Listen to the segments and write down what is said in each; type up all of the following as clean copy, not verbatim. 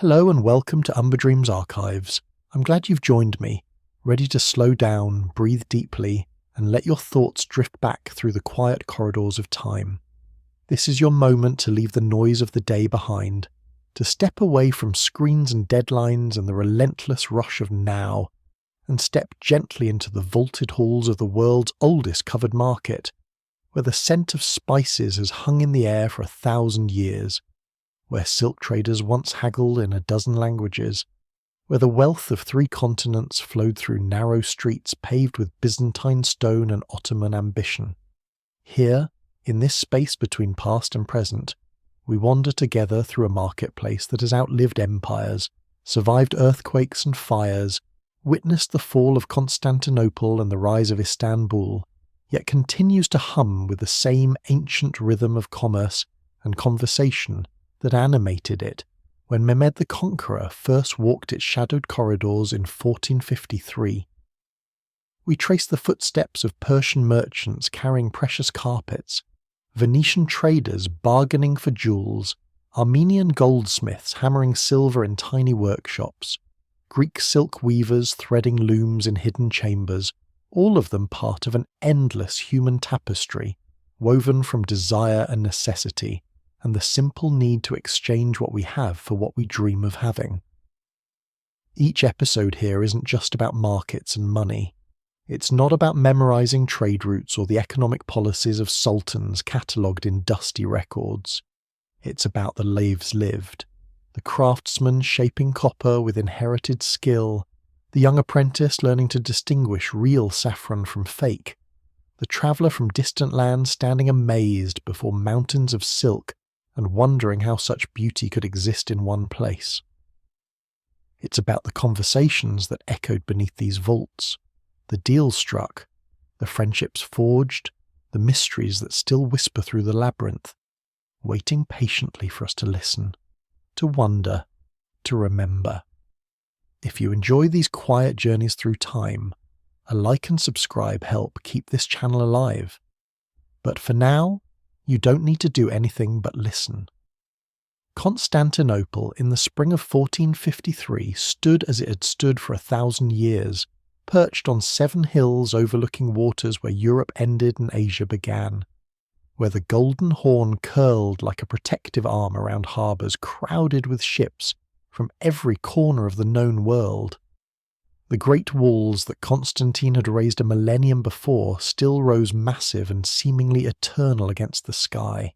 Hello and welcome to Umber Dreams Archives. I'm glad you've joined me, ready to slow down, breathe deeply, and let your thoughts drift back through the quiet corridors of time. This is your moment to leave the noise of the day behind, to step away from screens and deadlines and the relentless rush of now, and step gently into the vaulted halls of the world's oldest covered market, where the scent of spices has hung in the air for 1,000 years, where silk traders once haggled in a dozen languages, where the wealth of 3 continents flowed through narrow streets paved with Byzantine stone and Ottoman ambition. Here, in this space between past and present, we wander together through a marketplace that has outlived empires, survived earthquakes and fires, witnessed the fall of Constantinople and the rise of Istanbul, yet continues to hum with the same ancient rhythm of commerce and conversation that animated it when Mehmed the Conqueror first walked its shadowed corridors in 1453. We trace the footsteps of Persian merchants carrying precious carpets, Venetian traders bargaining for jewels, Armenian goldsmiths hammering silver in tiny workshops, Greek silk weavers threading looms in hidden chambers, all of them part of an endless human tapestry woven from desire and necessity, and the simple need to exchange what we have for what we dream of having. Each episode here isn't just about markets and money. It's not about memorizing trade routes or the economic policies of sultans catalogued in dusty records. It's about the lives lived, the craftsman shaping copper with inherited skill, the young apprentice learning to distinguish real saffron from fake, the traveller from distant lands standing amazed before mountains of silk and wondering how such beauty could exist in one place. It's about the conversations that echoed beneath these vaults, the deals struck, the friendships forged, the mysteries that still whisper through the labyrinth, waiting patiently for us to listen, to wonder, to remember. If you enjoy these quiet journeys through time, a like and subscribe help keep this channel alive. But for now, you don't need to do anything but listen. Constantinople in the spring of 1453 stood as it had stood for 1,000 years, perched on 7 hills overlooking waters where Europe ended and Asia began, where the Golden Horn curled like a protective arm around harbours crowded with ships from every corner of the known world. The great walls that Constantine had raised a millennium before still rose massive and seemingly eternal against the sky,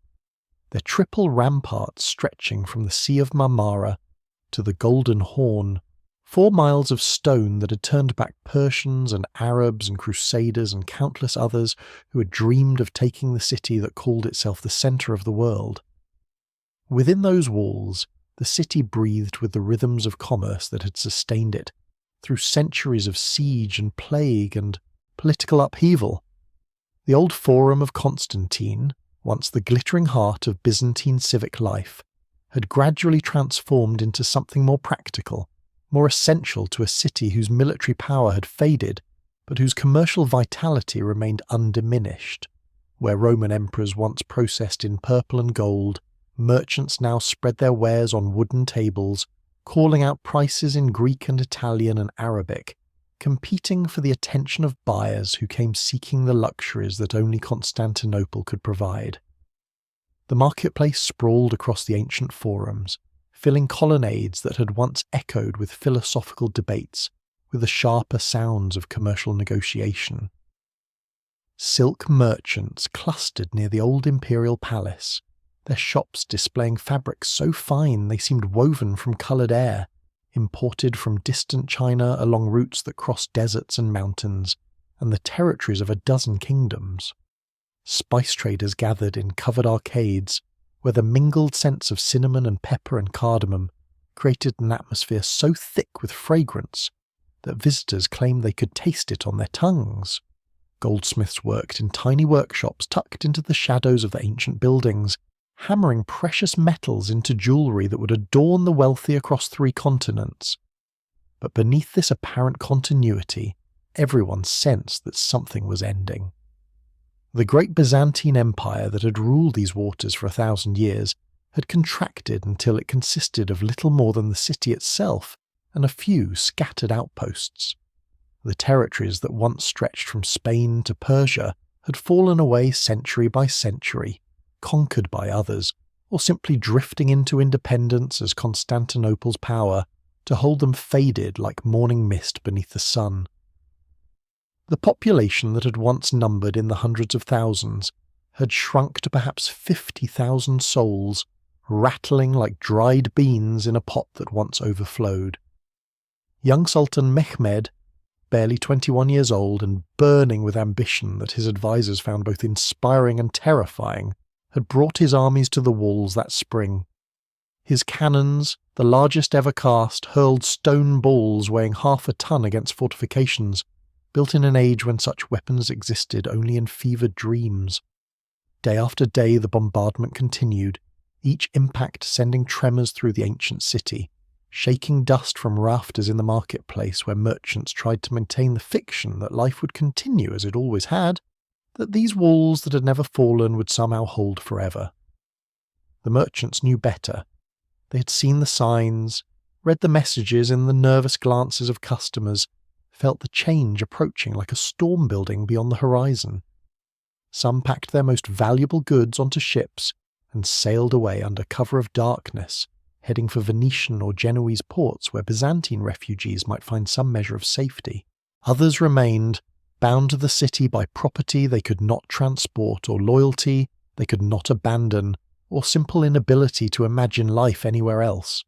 their triple ramparts stretching from the Sea of Marmara to the Golden Horn, 4 miles of stone that had turned back Persians and Arabs and Crusaders and countless others who had dreamed of taking the city that called itself the centre of the world. Within those walls, the city breathed with the rhythms of commerce that had sustained it through centuries of siege and plague and political upheaval. The old Forum of Constantine, once the glittering heart of Byzantine civic life, had gradually transformed into something more practical, more essential to a city whose military power had faded, but whose commercial vitality remained undiminished. Where Roman emperors once processed in purple and gold, merchants now spread their wares on wooden tables, calling out prices in Greek and Italian and Arabic, competing for the attention of buyers who came seeking the luxuries that only Constantinople could provide. The marketplace sprawled across the ancient forums, filling colonnades that had once echoed with philosophical debates, with the sharper sounds of commercial negotiation. Silk merchants clustered near the old imperial palace, their shops displaying fabrics so fine they seemed woven from coloured air, imported from distant China along routes that crossed deserts and mountains, and the territories of a dozen kingdoms. Spice traders gathered in covered arcades, where the mingled scents of cinnamon and pepper and cardamom created an atmosphere so thick with fragrance that visitors claimed they could taste it on their tongues. Goldsmiths worked in tiny workshops tucked into the shadows of the ancient buildings, hammering precious metals into jewellery that would adorn the wealthy across 3 continents. But beneath this apparent continuity, everyone sensed that something was ending. The great Byzantine Empire that had ruled these waters for 1,000 years had contracted until it consisted of little more than the city itself and a few scattered outposts. The territories that once stretched from Spain to Persia had fallen away century by century, conquered by others, or simply drifting into independence as Constantinople's power to hold them faded like morning mist beneath the sun. The population that had once numbered in the hundreds of thousands had shrunk to perhaps 50,000 souls, rattling like dried beans in a pot that once overflowed. Young Sultan Mehmed, barely 21 years old and burning with ambition that his advisors found both inspiring and terrifying, had brought his armies to the walls that spring. His cannons, the largest ever cast, hurled stone balls weighing half a ton against fortifications, built in an age when such weapons existed only in fevered dreams. Day after day the bombardment continued, each impact sending tremors through the ancient city, shaking dust from rafters in the marketplace where merchants tried to maintain the fiction that life would continue as it always had, that these walls that had never fallen would somehow hold forever. The merchants knew better. They had seen the signs, read the messages in the nervous glances of customers, felt the change approaching like a storm building beyond the horizon. Some packed their most valuable goods onto ships and sailed away under cover of darkness, heading for Venetian or Genoese ports where Byzantine refugees might find some measure of safety. Others remained, bound to the city by property they could not transport or loyalty they could not abandon, or simple inability to imagine life anywhere else.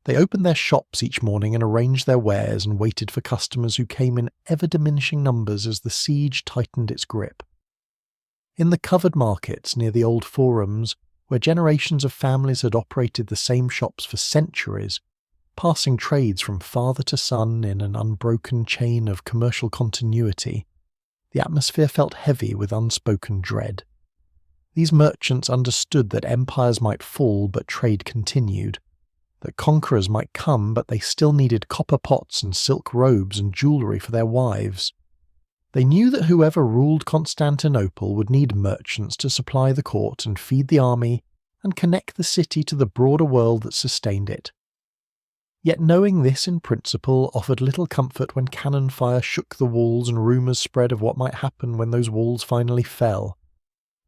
They opened their shops each morning and arranged their wares and waited for customers who came in ever-diminishing numbers as the siege tightened its grip. In the covered markets near the old forums, where generations of families had operated the same shops for centuries, passing trades from father to son in an unbroken chain of commercial continuity, the atmosphere felt heavy with unspoken dread. These merchants understood that empires might fall but trade continued, that conquerors might come but they still needed copper pots and silk robes and jewellery for their wives. They knew that whoever ruled Constantinople would need merchants to supply the court and feed the army and connect the city to the broader world that sustained it. Yet knowing this in principle offered little comfort when cannon fire shook the walls and rumours spread of what might happen when those walls finally fell.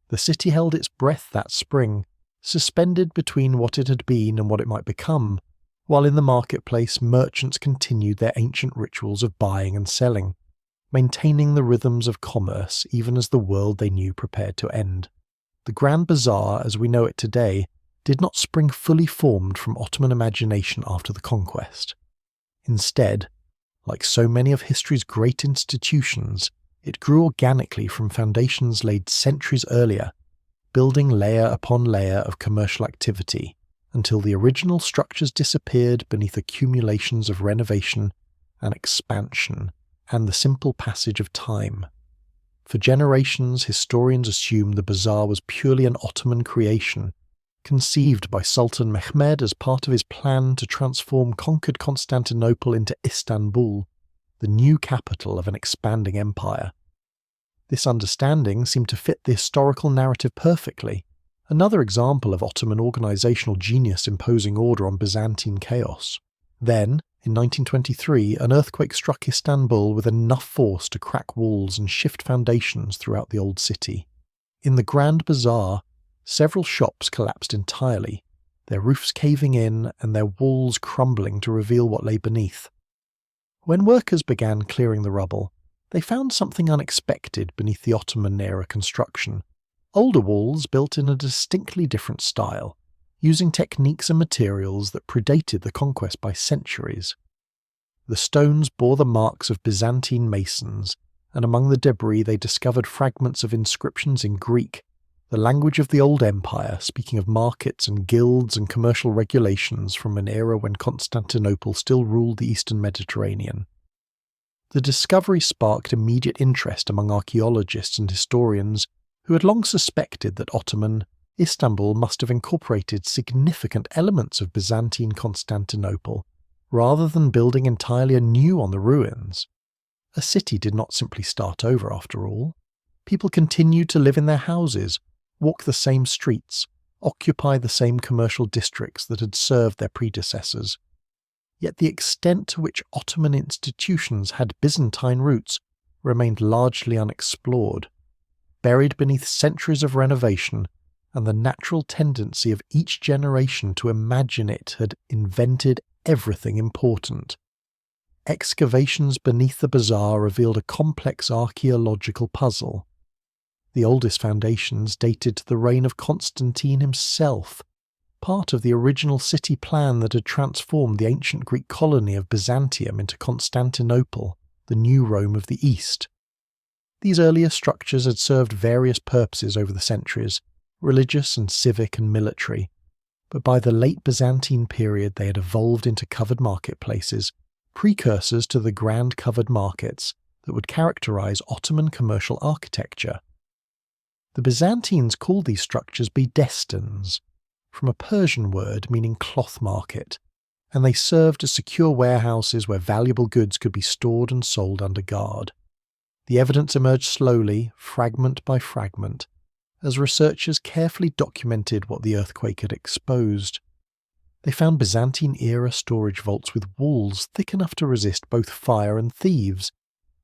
The city held its breath that spring, suspended between what it had been and what it might become, while in the marketplace merchants continued their ancient rituals of buying and selling, maintaining the rhythms of commerce even as the world they knew prepared to end. The Grand Bazaar, as we know it today, did not spring fully formed from Ottoman imagination after the conquest. Instead, like so many of history's great institutions, it grew organically from foundations laid centuries earlier, building layer upon layer of commercial activity, until the original structures disappeared beneath accumulations of renovation and expansion and the simple passage of time. For generations, historians assumed the bazaar was purely an Ottoman creation, conceived by Sultan Mehmed as part of his plan to transform conquered Constantinople into Istanbul, the new capital of an expanding empire. This understanding seemed to fit the historical narrative perfectly, another example of Ottoman organisational genius imposing order on Byzantine chaos. Then, in 1923, an earthquake struck Istanbul with enough force to crack walls and shift foundations throughout the old city. In the Grand Bazaar, several shops collapsed entirely, their roofs caving in and their walls crumbling to reveal what lay beneath. When workers began clearing the rubble, they found something unexpected beneath the Ottoman-era construction. Older walls built in a distinctly different style, using techniques and materials that predated the conquest by centuries. The stones bore the marks of Byzantine masons, and among the debris they discovered fragments of inscriptions in Greek, the language of the old empire, speaking of markets and guilds and commercial regulations from an era when Constantinople still ruled the eastern Mediterranean. The discovery sparked immediate interest among archaeologists and historians who had long suspected that Istanbul must have incorporated significant elements of Byzantine Constantinople, rather than building entirely anew on the ruins. A city did not simply start over after all. People continued to live in their houses, walk the same streets, occupy the same commercial districts that had served their predecessors. Yet the extent to which Ottoman institutions had Byzantine roots remained largely unexplored, buried beneath centuries of renovation and the natural tendency of each generation to imagine it had invented everything important. Excavations beneath the Bazaar revealed a complex archaeological puzzle. The oldest foundations dated to the reign of Constantine himself, part of the original city plan that had transformed the ancient Greek colony of Byzantium into Constantinople, the new Rome of the East. These earlier structures had served various purposes over the centuries, religious and civic and military, but by the late Byzantine period they had evolved into covered marketplaces, precursors to the grand covered markets that would characterize Ottoman commercial architecture. The Byzantines called these structures bedestins, from a Persian word meaning cloth market, and they served as secure warehouses where valuable goods could be stored and sold under guard. The evidence emerged slowly, fragment by fragment, as researchers carefully documented what the earthquake had exposed. They found Byzantine-era storage vaults with walls thick enough to resist both fire and thieves.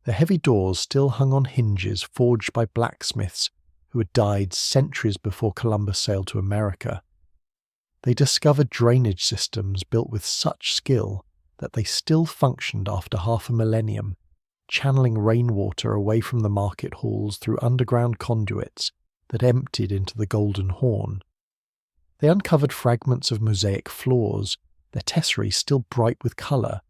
Their heavy doors still hung on hinges forged by blacksmiths who had died centuries before Columbus sailed to America. They discovered drainage systems built with such skill that they still functioned after half a millennium, channeling rainwater away from the market halls through underground conduits that emptied into the Golden Horn. They uncovered fragments of mosaic floors, their tesserae still bright with colour,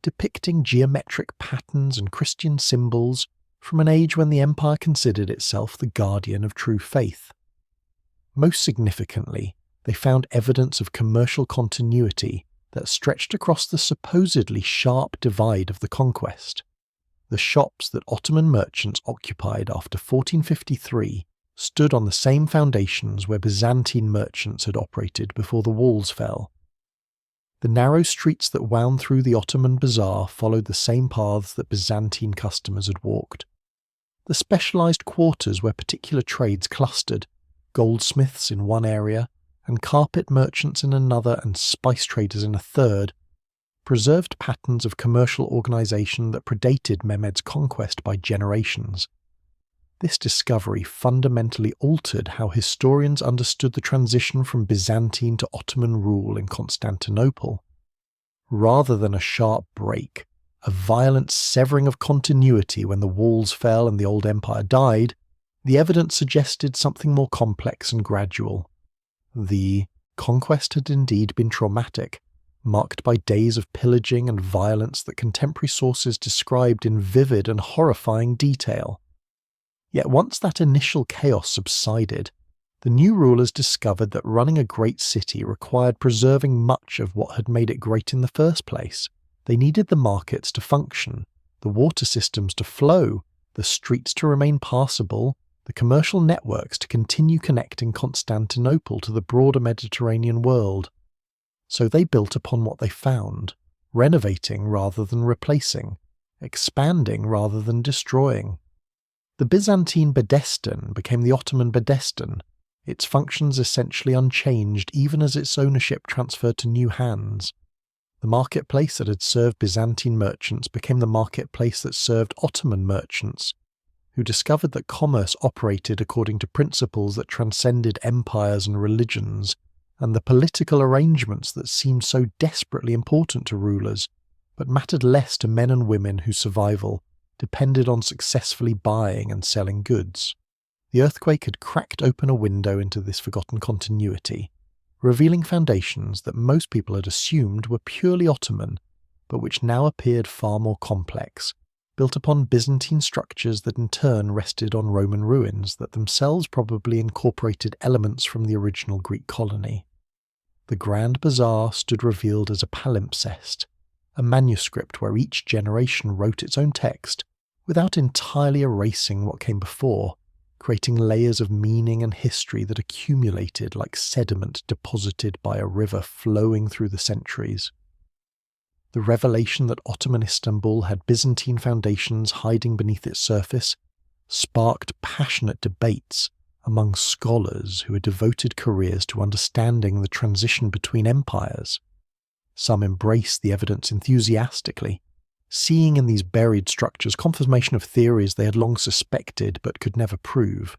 depicting geometric patterns and Christian symbols from an age when the empire considered itself the guardian of true faith. Most significantly, they found evidence of commercial continuity that stretched across the supposedly sharp divide of the Conquest. The shops that Ottoman merchants occupied after 1453 stood on the same foundations where Byzantine merchants had operated before the walls fell. The narrow streets that wound through the Ottoman Bazaar followed the same paths that Byzantine customers had walked. The specialised quarters where particular trades clustered, goldsmiths in one area, and carpet merchants in another and spice traders in a third, preserved patterns of commercial organisation that predated Mehmed's conquest by generations. This discovery fundamentally altered how historians understood the transition from Byzantine to Ottoman rule in Constantinople. Rather than a sharp break, a violent severing of continuity when the walls fell and the old empire died, the evidence suggested something more complex and gradual. The conquest had indeed been traumatic, marked by days of pillaging and violence that contemporary sources described in vivid and horrifying detail. Yet once that initial chaos subsided, the new rulers discovered that running a great city required preserving much of what had made it great in the first place. They needed the markets to function, the water systems to flow, the streets to remain passable, the commercial networks to continue connecting Constantinople to the broader Mediterranean world. So they built upon what they found, renovating rather than replacing, expanding rather than destroying. The Byzantine bedestin became the Ottoman bedestin, its functions essentially unchanged even as its ownership transferred to new hands. The marketplace that had served Byzantine merchants became the marketplace that served Ottoman merchants, who discovered that commerce operated according to principles that transcended empires and religions, and the political arrangements that seemed so desperately important to rulers, but mattered less to men and women whose survival depended on successfully buying and selling goods. The earthquake had cracked open a window into this forgotten continuity, revealing foundations that most people had assumed were purely Ottoman, but which now appeared far more complex, built upon Byzantine structures that in turn rested on Roman ruins that themselves probably incorporated elements from the original Greek colony. The Grand Bazaar stood revealed as a palimpsest, a manuscript where each generation wrote its own text without entirely erasing what came before, creating layers of meaning and history that accumulated like sediment deposited by a river flowing through the centuries. The revelation that Ottoman Istanbul had Byzantine foundations hiding beneath its surface sparked passionate debates among scholars who had devoted careers to understanding the transition between empires. Some embraced the evidence enthusiastically, seeing in these buried structures confirmation of theories they had long suspected but could never prove.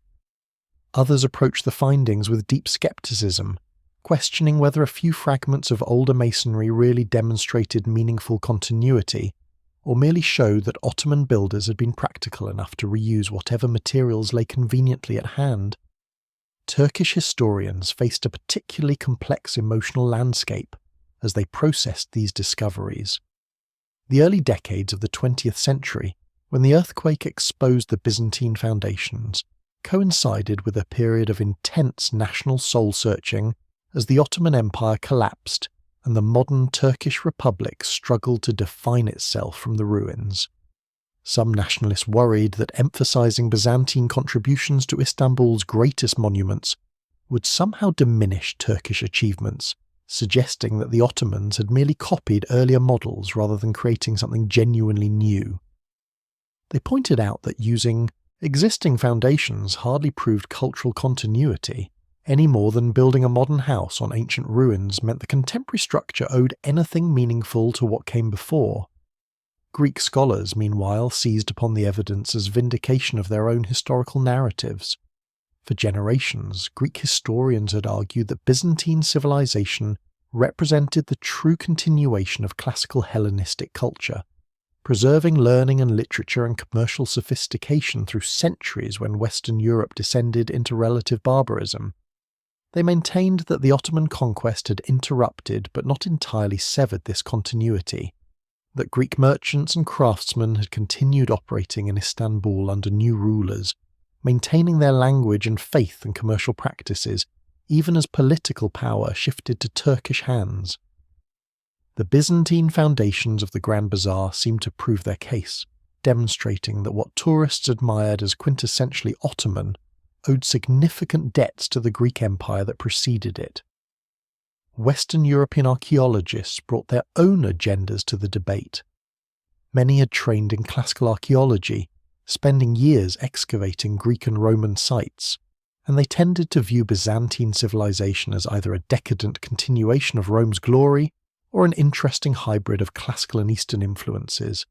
Others approached the findings with deep skepticism, questioning whether a few fragments of older masonry really demonstrated meaningful continuity, or merely showed that Ottoman builders had been practical enough to reuse whatever materials lay conveniently at hand. Turkish historians faced a particularly complex emotional landscape as they processed these discoveries. The early decades of the 20th century, when the earthquake exposed the Byzantine foundations, coincided with a period of intense national soul-searching as the Ottoman Empire collapsed and the modern Turkish Republic struggled to define itself from the ruins. Some nationalists worried that emphasizing Byzantine contributions to Istanbul's greatest monuments would somehow diminish Turkish achievements, suggesting that the Ottomans had merely copied earlier models rather than creating something genuinely new. They pointed out that using existing foundations hardly proved cultural continuity, any more than building a modern house on ancient ruins meant the contemporary structure owed anything meaningful to what came before. Greek scholars, meanwhile, seized upon the evidence as vindication of their own historical narratives. For generations, Greek historians had argued that Byzantine civilization represented the true continuation of classical Hellenistic culture, preserving learning and literature and commercial sophistication through centuries when Western Europe descended into relative barbarism. They maintained that the Ottoman conquest had interrupted but not entirely severed this continuity, that Greek merchants and craftsmen had continued operating in Istanbul under new rulers, maintaining their language and faith and commercial practices, even as political power shifted to Turkish hands. The Byzantine foundations of the Grand Bazaar seemed to prove their case, demonstrating that what tourists admired as quintessentially Ottoman owed significant debts to the Greek Empire that preceded it. Western European archaeologists brought their own agendas to the debate. Many had trained in classical archaeology, spending years excavating Greek and Roman sites, and they tended to view Byzantine civilization as either a decadent continuation of Rome's glory or an interesting hybrid of classical and Eastern influences.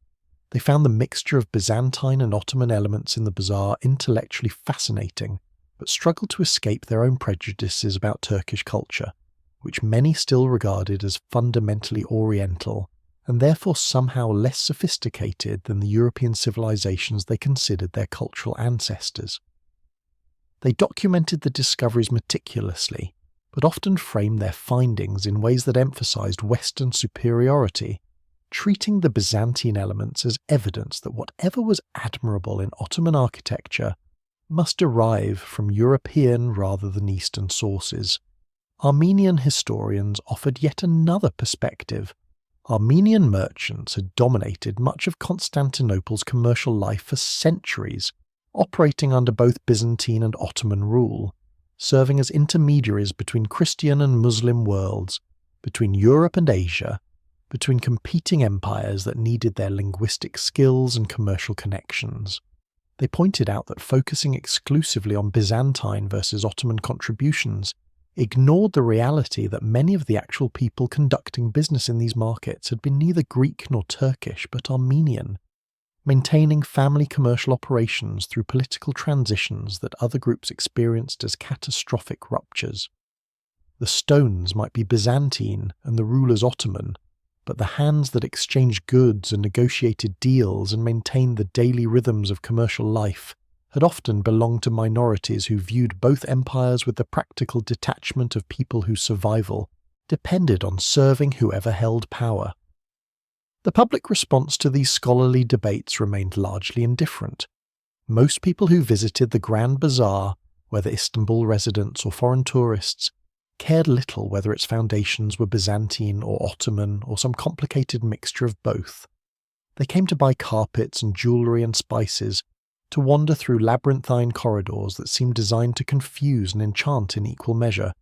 They found the mixture of Byzantine and Ottoman elements in the bazaar intellectually fascinating, but struggled to escape their own prejudices about Turkish culture, which many still regarded as fundamentally Oriental, and therefore somehow less sophisticated than the European civilizations they considered their cultural ancestors. They documented the discoveries meticulously, but often framed their findings in ways that emphasized Western superiority, treating the Byzantine elements as evidence that whatever was admirable in Ottoman architecture must derive from European rather than Eastern sources. Armenian historians offered yet another perspective. Armenian merchants had dominated much of Constantinople's commercial life for centuries, operating under both Byzantine and Ottoman rule, serving as intermediaries between Christian and Muslim worlds, between Europe and Asia, between competing empires that needed their linguistic skills and commercial connections. They pointed out that focusing exclusively on Byzantine versus Ottoman contributions ignored the reality that many of the actual people conducting business in these markets had been neither Greek nor Turkish but Armenian, maintaining family commercial operations through political transitions that other groups experienced as catastrophic ruptures. The stones might be Byzantine and the rulers Ottoman, but the hands that exchanged goods and negotiated deals and maintained the daily rhythms of commercial life had often belonged to minorities who viewed both empires with the practical detachment of people whose survival depended on serving whoever held power. The public response to these scholarly debates remained largely indifferent. Most people who visited the Grand Bazaar, whether Istanbul residents or foreign tourists, cared little whether its foundations were Byzantine or Ottoman or some complicated mixture of both. They came to buy carpets and jewellery and spices, to wander through labyrinthine corridors that seemed designed to confuse and enchant in equal measure,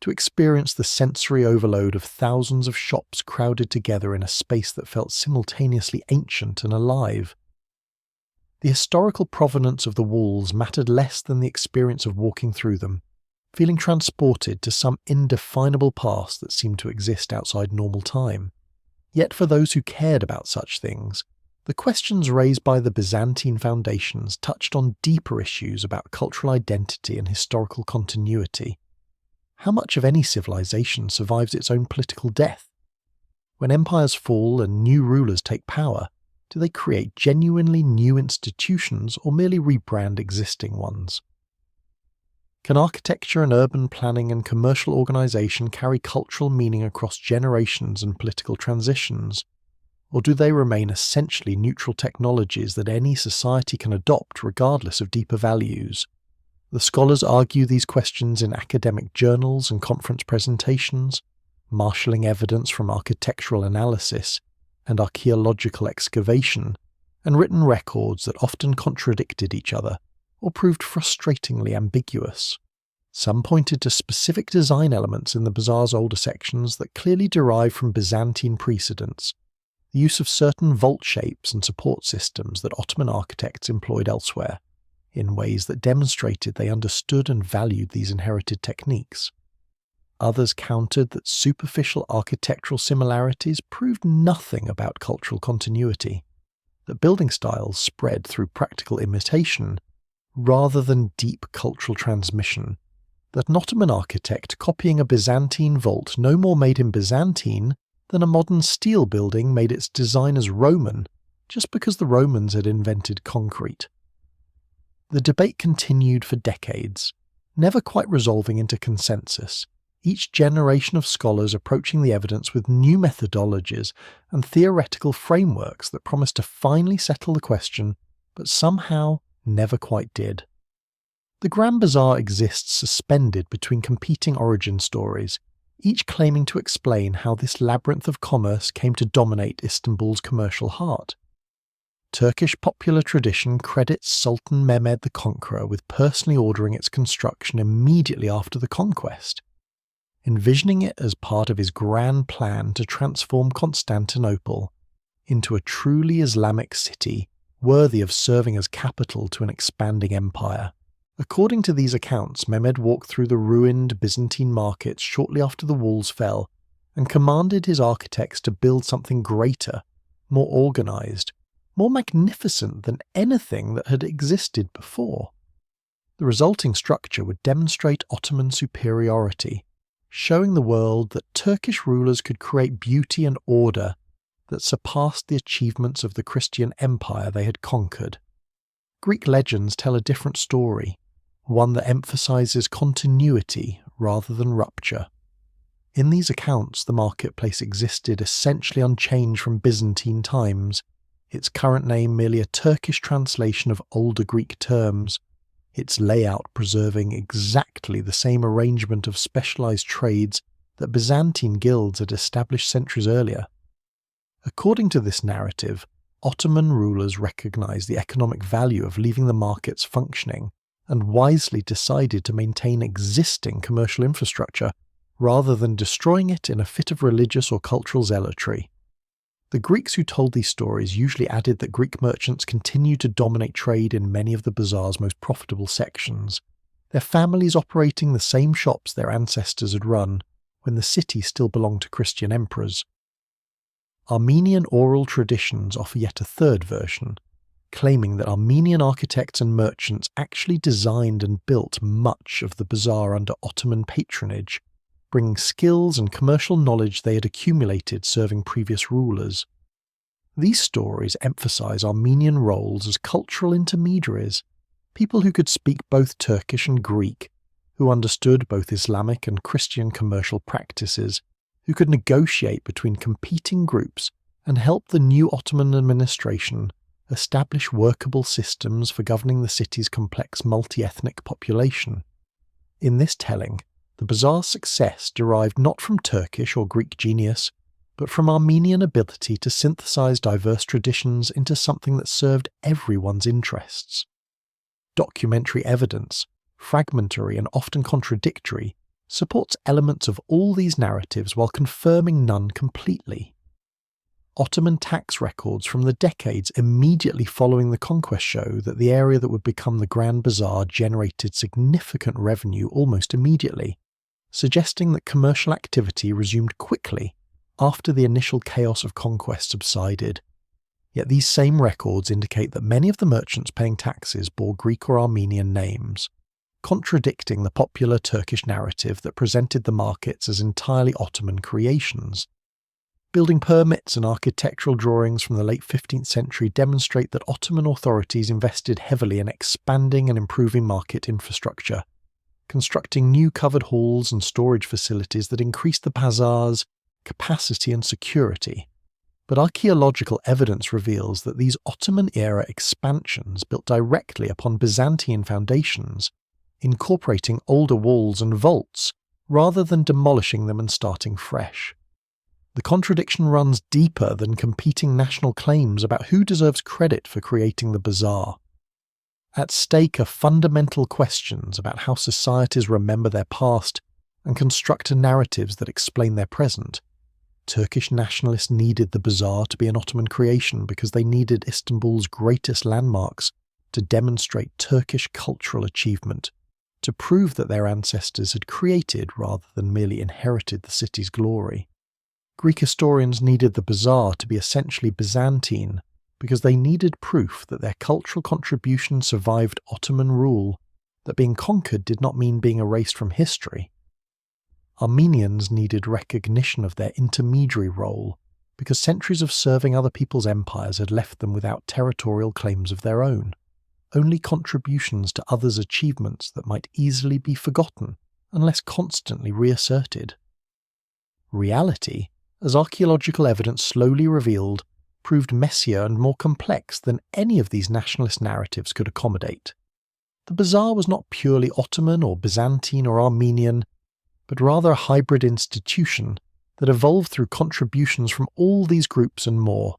to experience the sensory overload of thousands of shops crowded together in a space that felt simultaneously ancient and alive. The historical provenance of the walls mattered less than the experience of walking through them, feeling transported to some indefinable past that seemed to exist outside normal time. Yet for those who cared about such things, the questions raised by the Byzantine foundations touched on deeper issues about cultural identity and historical continuity. How much of any civilization survives its own political death? When empires fall and new rulers take power, do they create genuinely new institutions or merely rebrand existing ones? Can architecture and urban planning and commercial organisation carry cultural meaning across generations and political transitions? Or do they remain essentially neutral technologies that any society can adopt regardless of deeper values? The scholars argue these questions in academic journals and conference presentations, marshalling evidence from architectural analysis and archaeological excavation, and written records that often contradicted each other or proved frustratingly ambiguous. Some pointed to specific design elements in the bazaar's older sections that clearly derive from Byzantine precedents, the use of certain vault shapes and support systems that Ottoman architects employed elsewhere, in ways that demonstrated they understood and valued these inherited techniques. Others countered that superficial architectural similarities proved nothing about cultural continuity, that building styles spread through practical imitation rather than deep cultural transmission, that an Ottoman architect copying a Byzantine vault no more made him Byzantine than a modern steel building made its designers Roman, just because the Romans had invented concrete. The debate continued for decades, never quite resolving into consensus, each generation of scholars approaching the evidence with new methodologies and theoretical frameworks that promised to finally settle the question, but somehow never quite did. The Grand Bazaar exists suspended between competing origin stories, each claiming to explain how this labyrinth of commerce came to dominate Istanbul's commercial heart. Turkish popular tradition credits Sultan Mehmed the Conqueror with personally ordering its construction immediately after the conquest, envisioning it as part of his grand plan to transform Constantinople into a truly Islamic city worthy of serving as capital to an expanding empire. According to these accounts, Mehmed walked through the ruined Byzantine markets shortly after the walls fell and commanded his architects to build something greater, more organised, more magnificent than anything that had existed before. The resulting structure would demonstrate Ottoman superiority, showing the world that Turkish rulers could create beauty and order that surpassed the achievements of the Christian empire they had conquered. Greek legends tell a different story, one that emphasizes continuity rather than rupture. In these accounts, the marketplace existed essentially unchanged from Byzantine times, its current name merely a Turkish translation of older Greek terms, its layout preserving exactly the same arrangement of specialized trades that Byzantine guilds had established centuries earlier. According to this narrative, Ottoman rulers recognized the economic value of leaving the markets functioning and wisely decided to maintain existing commercial infrastructure rather than destroying it in a fit of religious or cultural zealotry. The Greeks who told these stories usually added that Greek merchants continued to dominate trade in many of the bazaar's most profitable sections, their families operating the same shops their ancestors had run when the city still belonged to Christian emperors. Armenian oral traditions offer yet a third version, claiming that Armenian architects and merchants actually designed and built much of the bazaar under Ottoman patronage, bringing skills and commercial knowledge they had accumulated serving previous rulers. These stories emphasize Armenian roles as cultural intermediaries, people who could speak both Turkish and Greek, who understood both Islamic and Christian commercial practices, who could negotiate between competing groups and help the new Ottoman administration establish workable systems for governing the city's complex multi-ethnic population. In this telling, the bazaar's success derived not from Turkish or Greek genius, but from Armenian ability to synthesize diverse traditions into something that served everyone's interests. Documentary evidence, fragmentary and often contradictory, supports elements of all these narratives while confirming none completely. Ottoman tax records from the decades immediately following the conquest show that the area that would become the Grand Bazaar generated significant revenue almost immediately, suggesting that commercial activity resumed quickly after the initial chaos of conquest subsided. Yet these same records indicate that many of the merchants paying taxes bore Greek or Armenian names, contradicting the popular Turkish narrative that presented the markets as entirely Ottoman creations. Building permits and architectural drawings from the late 15th century demonstrate that Ottoman authorities invested heavily in expanding and improving market infrastructure, constructing new covered halls and storage facilities that increased the bazaar's capacity and security. But archaeological evidence reveals that these Ottoman-era expansions built directly upon Byzantine foundations, incorporating older walls and vaults rather than demolishing them and starting fresh. The contradiction runs deeper than competing national claims about who deserves credit for creating the bazaar. At stake are fundamental questions about how societies remember their past and construct narratives that explain their present. Turkish nationalists needed the bazaar to be an Ottoman creation because they needed Istanbul's greatest landmarks to demonstrate Turkish cultural achievement, to prove that their ancestors had created rather than merely inherited the city's glory. Greek historians needed the bazaar to be essentially Byzantine because they needed proof that their cultural contribution survived Ottoman rule, that being conquered did not mean being erased from history. Armenians needed recognition of their intermediary role because centuries of serving other people's empires had left them without territorial claims of their own, only contributions to others' achievements that might easily be forgotten unless constantly reasserted. Reality, as archaeological evidence slowly revealed, proved messier and more complex than any of these nationalist narratives could accommodate. The bazaar was not purely Ottoman or Byzantine or Armenian, but rather a hybrid institution that evolved through contributions from all these groups and more.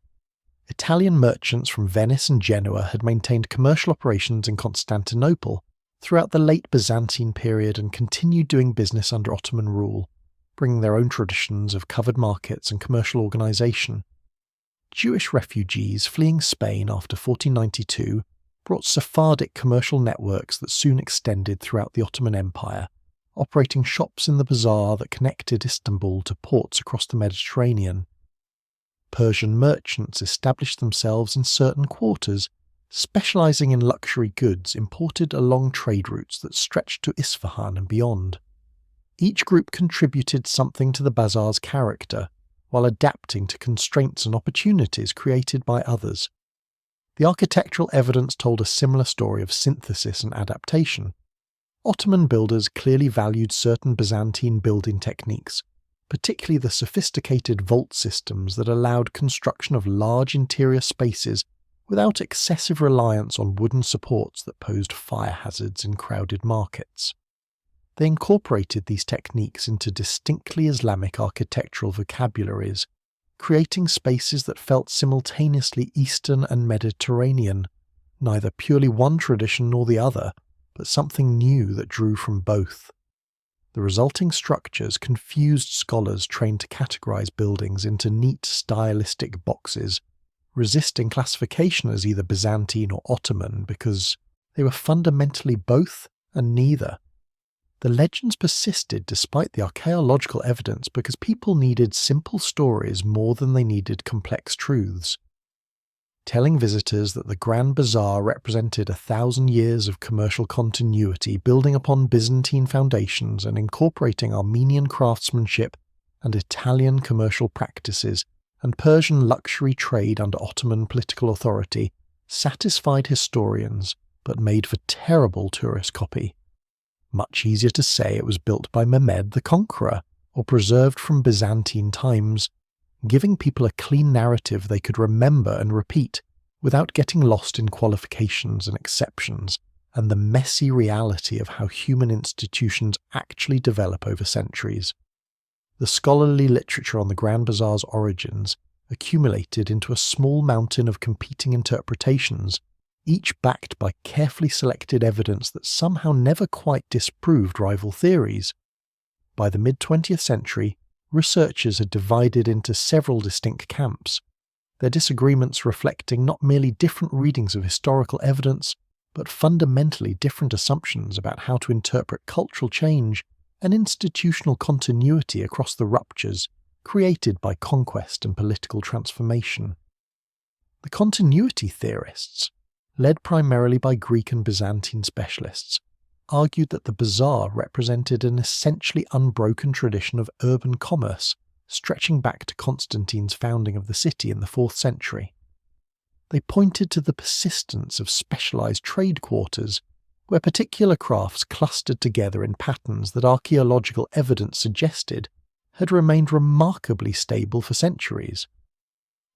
Italian merchants from Venice and Genoa had maintained commercial operations in Constantinople throughout the late Byzantine period and continued doing business under Ottoman rule, bringing their own traditions of covered markets and commercial organisation. Jewish refugees fleeing Spain after 1492 brought Sephardic commercial networks that soon extended throughout the Ottoman Empire, operating shops in the bazaar that connected Istanbul to ports across the Mediterranean. Persian merchants established themselves in certain quarters, specialising in luxury goods imported along trade routes that stretched to Isfahan and beyond. Each group contributed something to the bazaar's character, while adapting to constraints and opportunities created by others. The architectural evidence told a similar story of synthesis and adaptation. Ottoman builders clearly valued certain Byzantine building techniques, particularly the sophisticated vault systems that allowed construction of large interior spaces without excessive reliance on wooden supports that posed fire hazards in crowded markets. They incorporated these techniques into distinctly Islamic architectural vocabularies, creating spaces that felt simultaneously Eastern and Mediterranean, neither purely one tradition nor the other, but something new that drew from both. The resulting structures confused scholars trained to categorize buildings into neat stylistic boxes, resisting classification as either Byzantine or Ottoman because they were fundamentally both and neither. The legends persisted despite the archaeological evidence because people needed simple stories more than they needed complex truths. Telling visitors that the Grand Bazaar represented 1,000 years of commercial continuity building upon Byzantine foundations and incorporating Armenian craftsmanship and Italian commercial practices and Persian luxury trade under Ottoman political authority satisfied historians but made for terrible tourist copy. Much easier to say it was built by Mehmed the Conqueror or preserved from Byzantine times, giving people a clean narrative they could remember and repeat without getting lost in qualifications and exceptions and the messy reality of how human institutions actually develop over centuries. The scholarly literature on the Grand Bazaar's origins accumulated into a small mountain of competing interpretations, each backed by carefully selected evidence that somehow never quite disproved rival theories. By the mid-20th century, researchers had divided into several distinct camps, their disagreements reflecting not merely different readings of historical evidence, but fundamentally different assumptions about how to interpret cultural change and institutional continuity across the ruptures created by conquest and political transformation. The continuity theorists, led primarily by Greek and Byzantine specialists, argued that the Bazaar represented an essentially unbroken tradition of urban commerce stretching back to Constantine's founding of the city in the 4th century. They pointed to the persistence of specialized trade quarters, where particular crafts clustered together in patterns that archaeological evidence suggested had remained remarkably stable for centuries.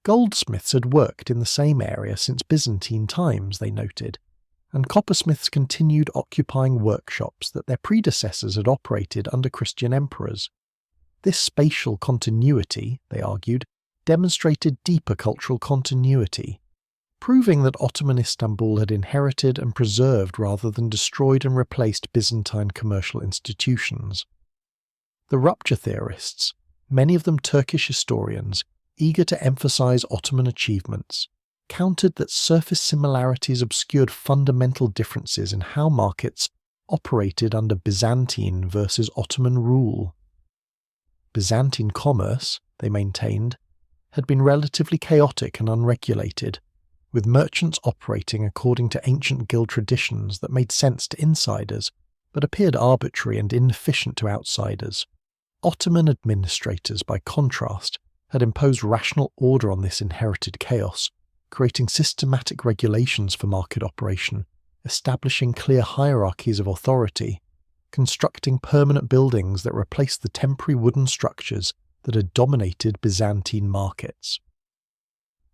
Goldsmiths had worked in the same area since Byzantine times, they noted, and coppersmiths continued occupying workshops that their predecessors had operated under Christian emperors. This spatial continuity, they argued, demonstrated deeper cultural continuity, proving that Ottoman Istanbul had inherited and preserved rather than destroyed and replaced Byzantine commercial institutions. The rupture theorists, many of them Turkish historians, eager to emphasize Ottoman achievements, countered that surface similarities obscured fundamental differences in how markets operated under Byzantine versus Ottoman rule. Byzantine commerce, they maintained, had been relatively chaotic and unregulated, with merchants operating according to ancient guild traditions that made sense to insiders but appeared arbitrary and inefficient to outsiders. Ottoman administrators, by contrast, had imposed rational order on this inherited chaos, creating systematic regulations for market operation, establishing clear hierarchies of authority, constructing permanent buildings that replaced the temporary wooden structures that had dominated Byzantine markets.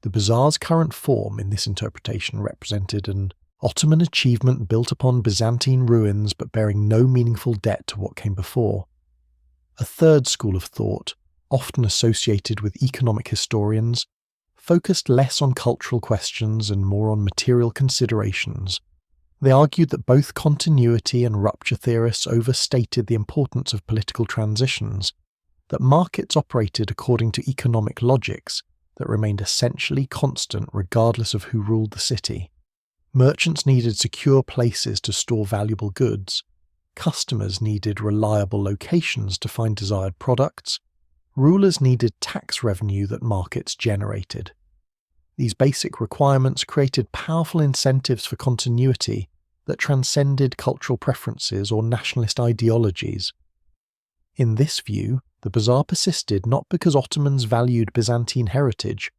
The Bazaar's current form in this interpretation represented an Ottoman achievement built upon Byzantine ruins but bearing no meaningful debt to what came before. A third school of thought, often associated with economic historians, focused less on cultural questions and more on material considerations. They argued that both continuity and rupture theorists overstated the importance of political transitions, that markets operated according to economic logics that remained essentially constant regardless of who ruled the city. Merchants needed secure places to store valuable goods. Customers needed reliable locations to find desired products. Rulers needed tax revenue that markets generated. These basic requirements created powerful incentives for continuity that transcended cultural preferences or nationalist ideologies. In this view, the Bazaar persisted not because Ottomans valued Byzantine heritage,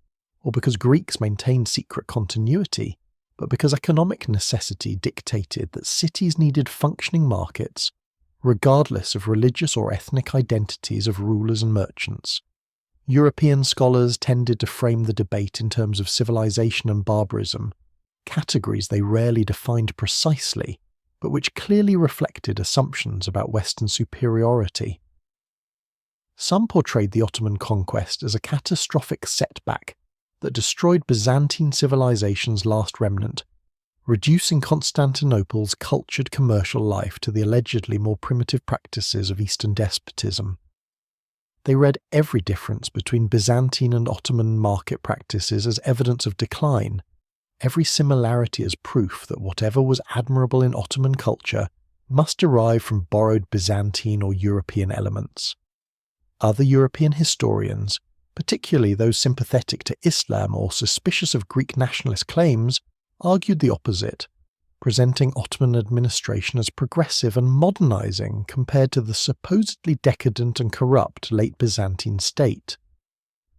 or because Greeks maintained secret continuity, but because economic necessity dictated that cities needed functioning markets, regardless of religious or ethnic identities of rulers and merchants. European scholars tended to frame the debate in terms of civilization and barbarism, categories they rarely defined precisely, but which clearly reflected assumptions about Western superiority. Some portrayed the Ottoman conquest as a catastrophic setback that destroyed Byzantine civilization's last remnant, reducing Constantinople's cultured commercial life to the allegedly more primitive practices of Eastern despotism. They read every difference between Byzantine and Ottoman market practices as evidence of decline, every similarity as proof that whatever was admirable in Ottoman culture must derive from borrowed Byzantine or European elements. Other European historians, particularly those sympathetic to Islam or suspicious of Greek nationalist claims, argued the opposite, presenting Ottoman administration as progressive and modernizing compared to the supposedly decadent and corrupt late Byzantine state.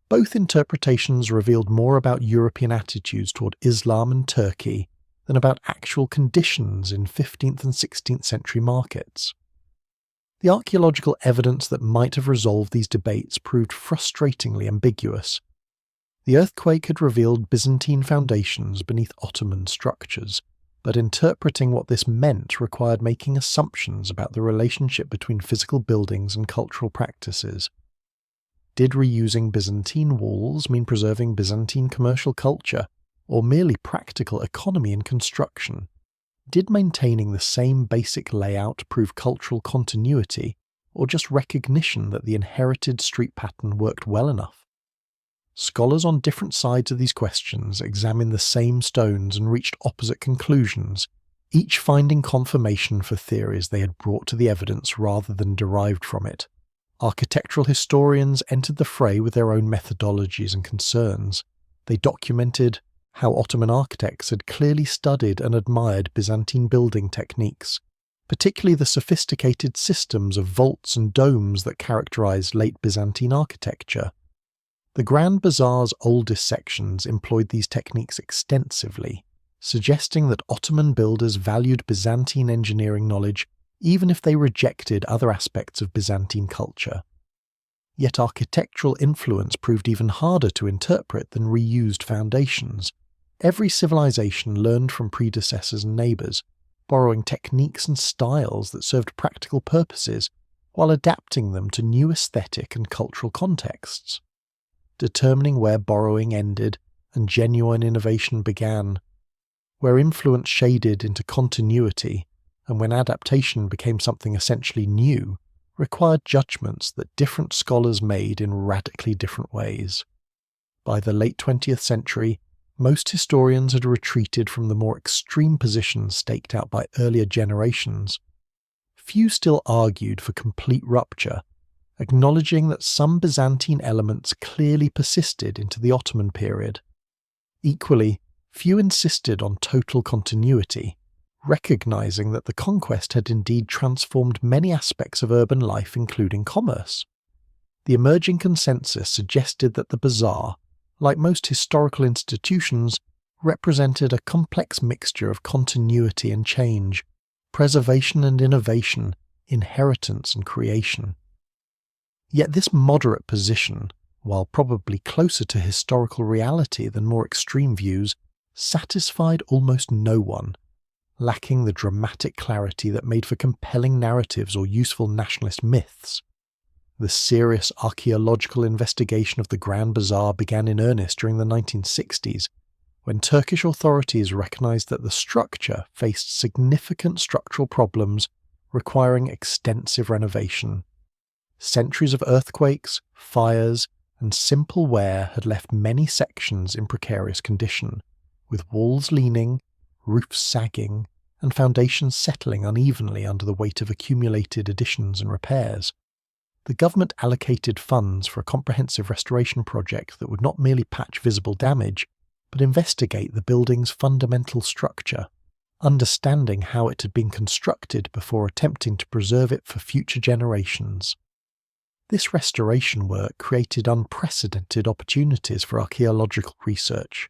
Both interpretations revealed more about European attitudes toward Islam and Turkey than about actual conditions in 15th and 16th century markets. The archaeological evidence that might have resolved these debates proved frustratingly ambiguous. The earthquake had revealed Byzantine foundations beneath Ottoman structures, but interpreting what this meant required making assumptions about the relationship between physical buildings and cultural practices. Did reusing Byzantine walls mean preserving Byzantine commercial culture, or merely practical economy and construction? Did maintaining the same basic layout prove cultural continuity, or just recognition that the inherited street pattern worked well enough? Scholars on different sides of these questions examined the same stones and reached opposite conclusions, each finding confirmation for theories they had brought to the evidence rather than derived from it. Architectural historians entered the fray with their own methodologies and concerns. They documented how Ottoman architects had clearly studied and admired Byzantine building techniques, particularly the sophisticated systems of vaults and domes that characterized late Byzantine architecture. The Grand Bazaar's oldest sections employed these techniques extensively, suggesting that Ottoman builders valued Byzantine engineering knowledge even if they rejected other aspects of Byzantine culture. Yet architectural influence proved even harder to interpret than reused foundations. Every civilization learned from predecessors and neighbours, borrowing techniques and styles that served practical purposes while adapting them to new aesthetic and cultural contexts. Determining where borrowing ended and genuine innovation began, where influence shaded into continuity, and when adaptation became something essentially new, required judgments that different scholars made in radically different ways. By the late 20th century, most historians had retreated from the more extreme positions staked out by earlier generations. Few still argued for complete rupture, acknowledging that some Byzantine elements clearly persisted into the Ottoman period. Equally, few insisted on total continuity, recognizing that the Conquest had indeed transformed many aspects of urban life, including commerce. The emerging consensus suggested that the Bazaar, like most historical institutions, represented a complex mixture of continuity and change, preservation and innovation, inheritance and creation. Yet this moderate position, while probably closer to historical reality than more extreme views, satisfied almost no one, lacking the dramatic clarity that made for compelling narratives or useful nationalist myths. The serious archaeological investigation of the Grand Bazaar began in earnest during the 1960s, when Turkish authorities recognized that the structure faced significant structural problems requiring extensive renovation. Centuries of earthquakes, fires, and simple wear had left many sections in precarious condition, with walls leaning, roofs sagging, and foundations settling unevenly under the weight of accumulated additions and repairs. The government allocated funds for a comprehensive restoration project that would not merely patch visible damage, but investigate the building's fundamental structure, understanding how it had been constructed before attempting to preserve it for future generations. This restoration work created unprecedented opportunities for archaeological research.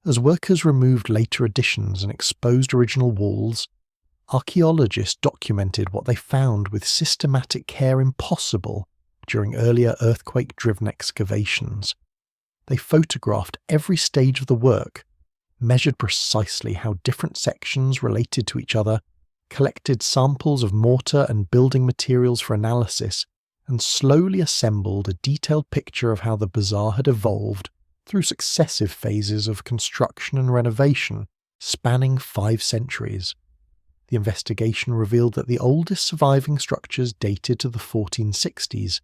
As workers removed later additions and exposed original walls, archaeologists documented what they found with systematic care impossible during earlier earthquake-driven excavations. They photographed every stage of the work, measured precisely how different sections related to each other, collected samples of mortar and building materials for analysis, and slowly assembled a detailed picture of how the Bazaar had evolved through successive phases of construction and renovation, spanning 5 centuries. The investigation revealed that the oldest surviving structures dated to the 1460s,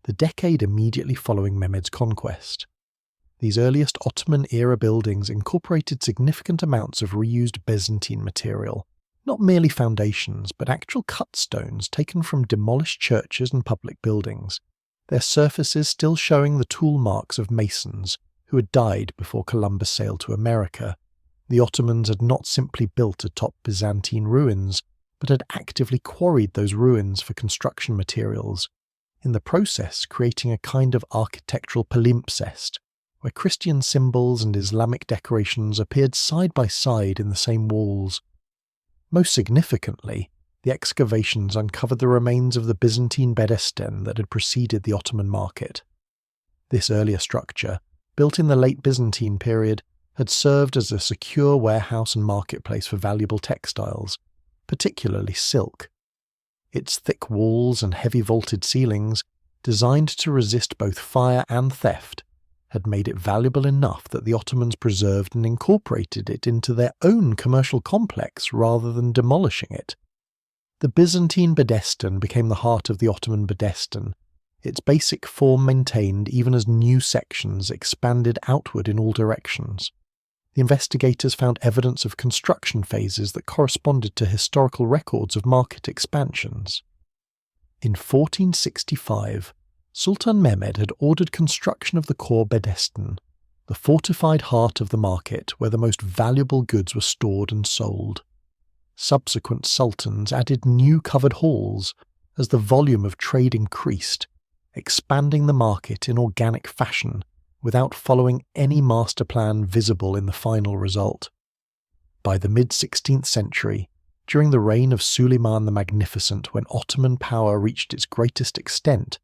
the decade immediately following Mehmed's conquest. These earliest Ottoman-era buildings incorporated significant amounts of reused Byzantine material, not merely foundations, but actual cut stones taken from demolished churches and public buildings, their surfaces still showing the tool marks of masons who had died before Columbus sailed to America. The Ottomans had not simply built atop Byzantine ruins, but had actively quarried those ruins for construction materials, in the process creating a kind of architectural palimpsest, where Christian symbols and Islamic decorations appeared side by side in the same walls. Most significantly, the excavations uncovered the remains of the Byzantine Bedesten that had preceded the Ottoman market. This earlier structure, built in the late Byzantine period, had served as a secure warehouse and marketplace for valuable textiles, particularly silk. Its thick walls and heavy vaulted ceilings, designed to resist both fire and theft, had made it valuable enough that the Ottomans preserved and incorporated it into their own commercial complex rather than demolishing it. The Byzantine Bedesten became the heart of the Ottoman Bedesten, its basic form maintained even as new sections expanded outward in all directions. The investigators found evidence of construction phases that corresponded to historical records of market expansions. In 1465, Sultan Mehmed had ordered construction of the Kor Bedesten, the fortified heart of the market where the most valuable goods were stored and sold. Subsequent sultans added new covered halls as the volume of trade increased, expanding the market in organic fashion without following any master plan visible in the final result. By the mid-16th century, during the reign of Suleiman the Magnificent, when Ottoman power reached its greatest extent,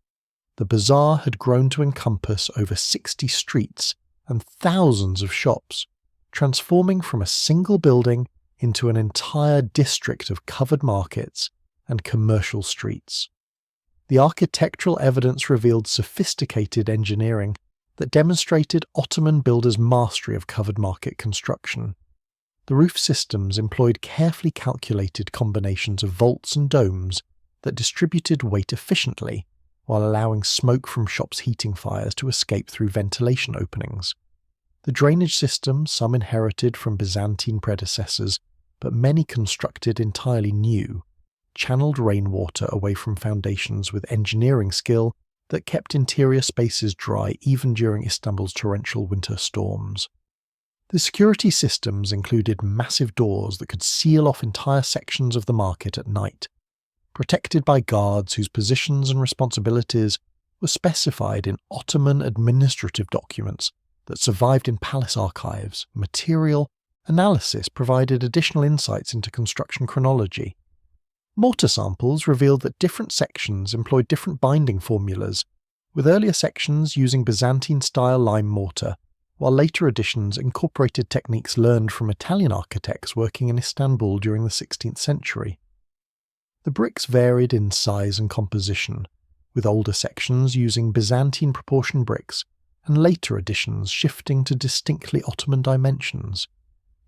the bazaar had grown to encompass over 60 streets and thousands of shops, transforming from a single building into an entire district of covered markets and commercial streets. The architectural evidence revealed sophisticated engineering that demonstrated Ottoman builders' mastery of covered market construction. The roof systems employed carefully calculated combinations of vaults and domes that distributed weight efficiently, while allowing smoke from shops' heating fires to escape through ventilation openings. The drainage system, some inherited from Byzantine predecessors, but many constructed entirely new, channeled rainwater away from foundations with engineering skill that kept interior spaces dry even during Istanbul's torrential winter storms. The security systems included massive doors that could seal off entire sections of the market at night, protected by guards whose positions and responsibilities were specified in Ottoman administrative documents that survived in palace archives. Material analysis provided additional insights into construction chronology. Mortar samples revealed that different sections employed different binding formulas, with earlier sections using Byzantine-style lime mortar, while later additions incorporated techniques learned from Italian architects working in Istanbul during the 16th century. The bricks varied in size and composition, with older sections using Byzantine proportion bricks and later additions shifting to distinctly Ottoman dimensions.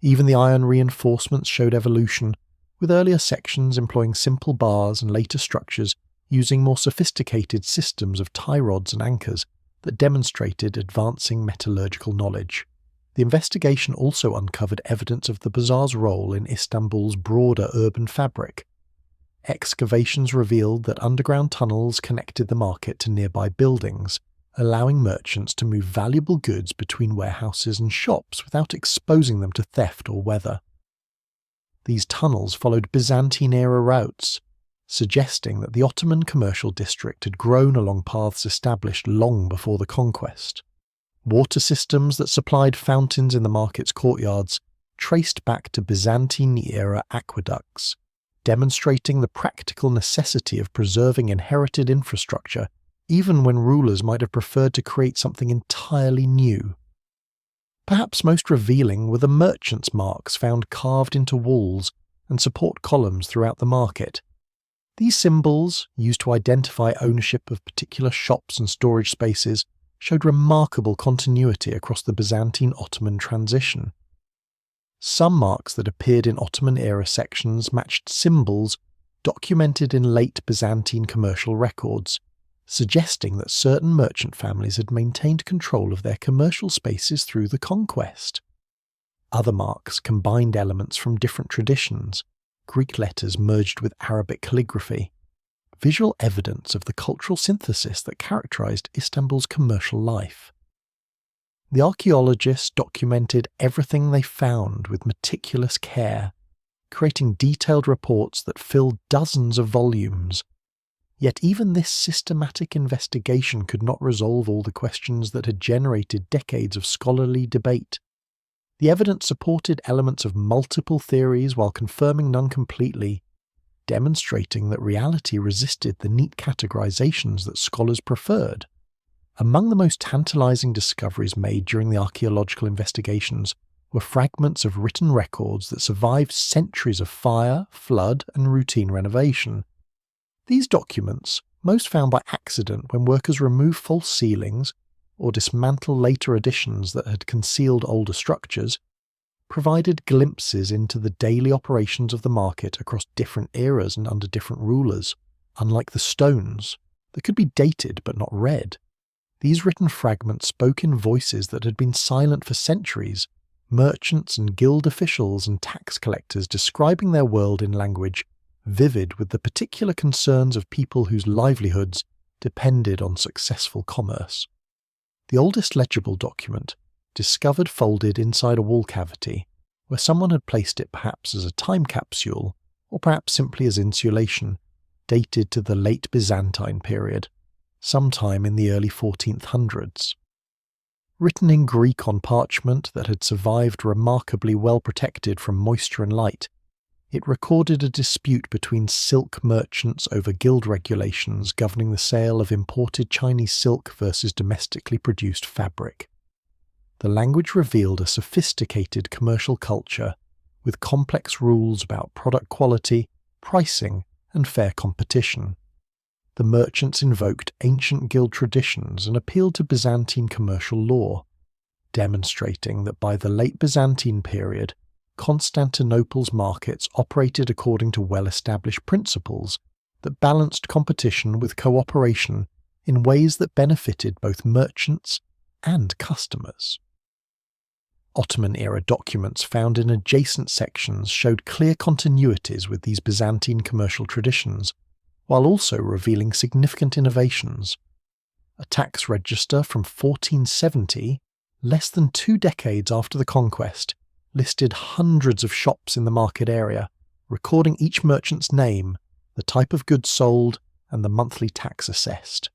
Even the iron reinforcements showed evolution, with earlier sections employing simple bars and later structures using more sophisticated systems of tie rods and anchors that demonstrated advancing metallurgical knowledge. The investigation also uncovered evidence of the bazaar's role in Istanbul's broader urban fabric. Excavations revealed that underground tunnels connected the market to nearby buildings, allowing merchants to move valuable goods between warehouses and shops without exposing them to theft or weather. These tunnels followed Byzantine-era routes, suggesting that the Ottoman commercial district had grown along paths established long before the conquest. Water systems that supplied fountains in the market's courtyards traced back to Byzantine-era aqueducts, demonstrating the practical necessity of preserving inherited infrastructure even when rulers might have preferred to create something entirely new. Perhaps most revealing were the merchants' marks found carved into walls and support columns throughout the market. These symbols, used to identify ownership of particular shops and storage spaces, showed remarkable continuity across the Byzantine-Ottoman transition. Some marks that appeared in Ottoman-era sections matched symbols documented in late Byzantine commercial records, suggesting that certain merchant families had maintained control of their commercial spaces through the conquest. Other marks combined elements from different traditions, Greek letters merged with Arabic calligraphy, visual evidence of the cultural synthesis that characterized Istanbul's commercial life. The archaeologists documented everything they found with meticulous care, creating detailed reports that filled dozens of volumes. Yet even this systematic investigation could not resolve all the questions that had generated decades of scholarly debate. The evidence supported elements of multiple theories while confirming none completely, demonstrating that reality resisted the neat categorizations that scholars preferred. Among the most tantalizing discoveries made during the archaeological investigations were fragments of written records that survived centuries of fire, flood, and routine renovation. These documents, most found by accident when workers removed false ceilings or dismantled later additions that had concealed older structures, provided glimpses into the daily operations of the market across different eras and under different rulers. Unlike the stones, that could be dated but not read. These written fragments spoke in voices that had been silent for centuries, merchants and guild officials and tax collectors describing their world in language vivid with the particular concerns of people whose livelihoods depended on successful commerce. The oldest legible document, discovered folded inside a wall cavity, where someone had placed it perhaps as a time capsule, or perhaps simply as insulation, dated to the late Byzantine period, sometime in the early 1400s. Written in Greek on parchment that had survived remarkably well protected from moisture and light, it recorded a dispute between silk merchants over guild regulations governing the sale of imported Chinese silk versus domestically produced fabric. The language revealed a sophisticated commercial culture with complex rules about product quality, pricing, and fair competition. The merchants invoked ancient guild traditions and appealed to Byzantine commercial law, demonstrating that by the late Byzantine period, Constantinople's markets operated according to well-established principles that balanced competition with cooperation in ways that benefited both merchants and customers. Ottoman-era documents found in adjacent sections showed clear continuities with these Byzantine commercial traditions, while also revealing significant innovations. A tax register from 1470, less than 2 decades after the conquest, listed hundreds of shops in the market area, recording each merchant's name, the type of goods sold, and the monthly tax assessed.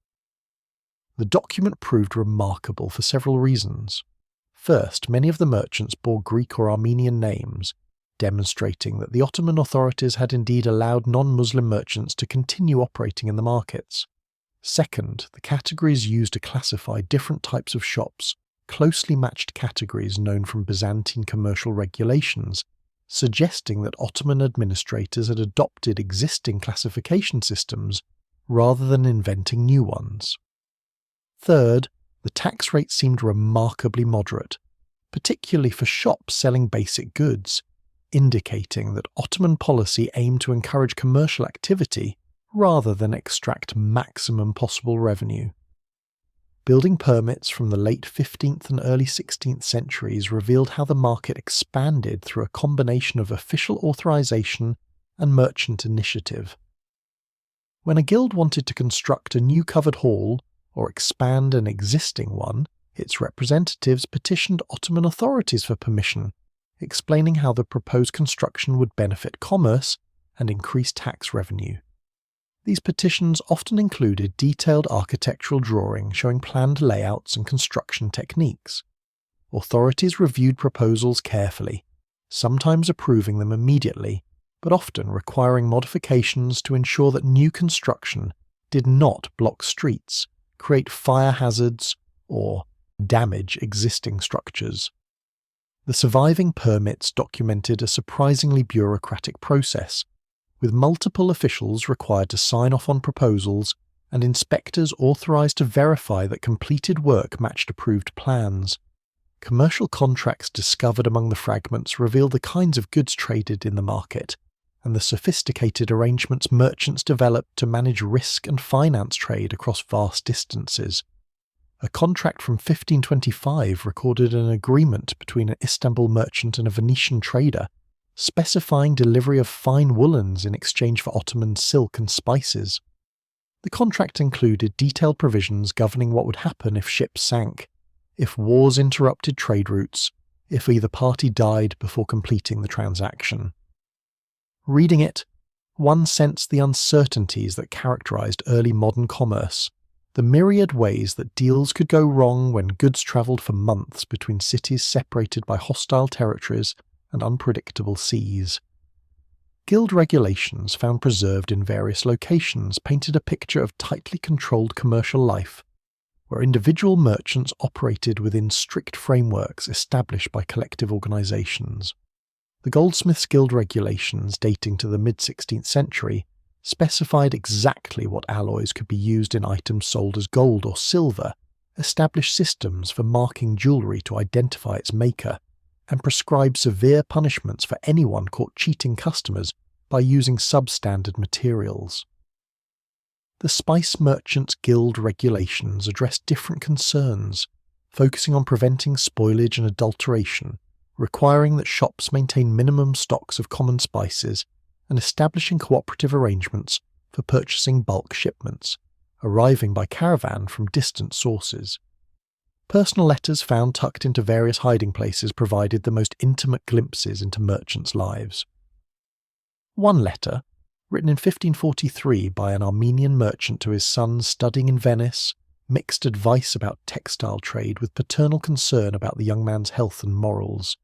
The document proved remarkable for several reasons. First, many of the merchants bore Greek or Armenian names, demonstrating that the Ottoman authorities had indeed allowed non-Muslim merchants to continue operating in the markets. Second, the categories used to classify different types of shops closely matched categories known from Byzantine commercial regulations, suggesting that Ottoman administrators had adopted existing classification systems rather than inventing new ones. Third, the tax rate seemed remarkably moderate, particularly for shops selling basic goods, indicating that Ottoman policy aimed to encourage commercial activity rather than extract maximum possible revenue. Building permits from the late 15th and early 16th centuries revealed how the market expanded through a combination of official authorization and merchant initiative. When a guild wanted to construct a new covered hall or expand an existing one, its representatives petitioned Ottoman authorities for permission, explaining how the proposed construction would benefit commerce and increase tax revenue. These petitions often included detailed architectural drawings showing planned layouts and construction techniques. Authorities reviewed proposals carefully, sometimes approving them immediately, but often requiring modifications to ensure that new construction did not block streets, create fire hazards, or damage existing structures. The surviving permits documented a surprisingly bureaucratic process, with multiple officials required to sign off on proposals and inspectors authorized to verify that completed work matched approved plans. Commercial contracts discovered among the fragments reveal the kinds of goods traded in the market and the sophisticated arrangements merchants developed to manage risk and finance trade across vast distances. A contract from 1525 recorded an agreement between an Istanbul merchant and a Venetian trader, specifying delivery of fine woolens in exchange for Ottoman silk and spices. The contract included detailed provisions governing what would happen if ships sank, if wars interrupted trade routes, if either party died before completing the transaction. Reading it, one sensed the uncertainties that characterized early modern commerce, the myriad ways that deals could go wrong when goods traveled for months between cities separated by hostile territories and unpredictable seas. Guild regulations found preserved in various locations painted a picture of tightly controlled commercial life, where individual merchants operated within strict frameworks established by collective organizations. The Goldsmiths' Guild regulations, dating to the mid-16th century, specified exactly what alloys could be used in items sold as gold or silver, established systems for marking jewellery to identify its maker, and prescribed severe punishments for anyone caught cheating customers by using substandard materials. The Spice Merchants Guild regulations address different concerns, focusing on preventing spoilage and adulteration, requiring that shops maintain minimum stocks of common spices, and establishing cooperative arrangements for purchasing bulk shipments, arriving by caravan from distant sources. Personal letters found tucked into various hiding places provided the most intimate glimpses into merchants' lives. One letter, written in 1543 by an Armenian merchant to his son studying in Venice, mixed advice about textile trade with paternal concern about the young man's health and morals.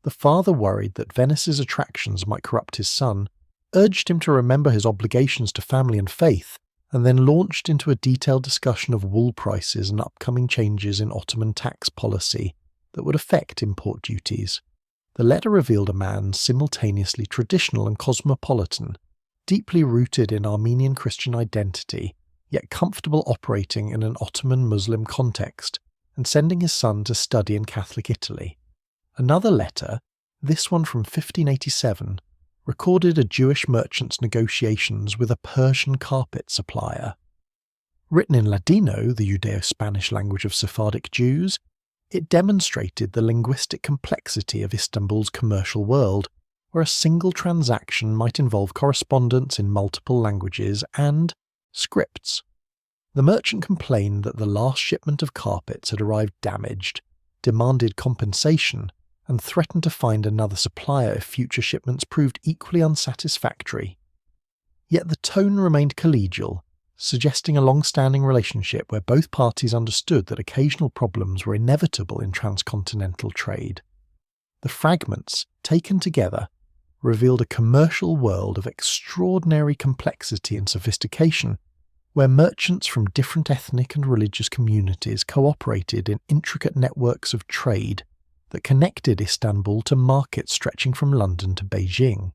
The father, worried that Venice's attractions might corrupt his son, urged him to remember his obligations to family and faith, and then launched into a detailed discussion of wool prices and upcoming changes in Ottoman tax policy that would affect import duties. The letter revealed a man simultaneously traditional and cosmopolitan, deeply rooted in Armenian Christian identity, yet comfortable operating in an Ottoman Muslim context, and sending his son to study in Catholic Italy. Another letter, this one from 1587, recorded a Jewish merchant's negotiations with a Persian carpet supplier. Written in Ladino, the Judeo-Spanish language of Sephardic Jews, it demonstrated the linguistic complexity of Istanbul's commercial world, where a single transaction might involve correspondence in multiple languages and scripts. The merchant complained that the last shipment of carpets had arrived damaged, demanded compensation, and threatened to find another supplier if future shipments proved equally unsatisfactory. Yet the tone remained collegial, suggesting a long-standing relationship where both parties understood that occasional problems were inevitable in transcontinental trade. The fragments, taken together, revealed a commercial world of extraordinary complexity and sophistication, where merchants from different ethnic and religious communities cooperated in intricate networks of trade that connected Istanbul to markets stretching from London to Beijing.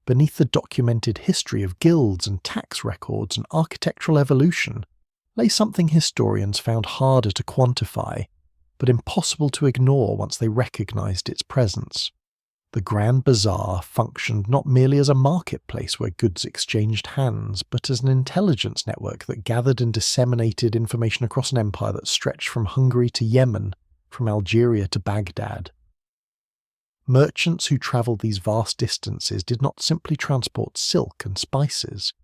Beneath the documented history of guilds and tax records and architectural evolution lay something historians found harder to quantify, but impossible to ignore once they recognized its presence. The Grand Bazaar functioned not merely as a marketplace where goods exchanged hands, but as an intelligence network that gathered and disseminated information across an empire that stretched from Hungary to Yemen, from Algeria to Baghdad. Merchants who travelled these vast distances did not simply transport silk and spices.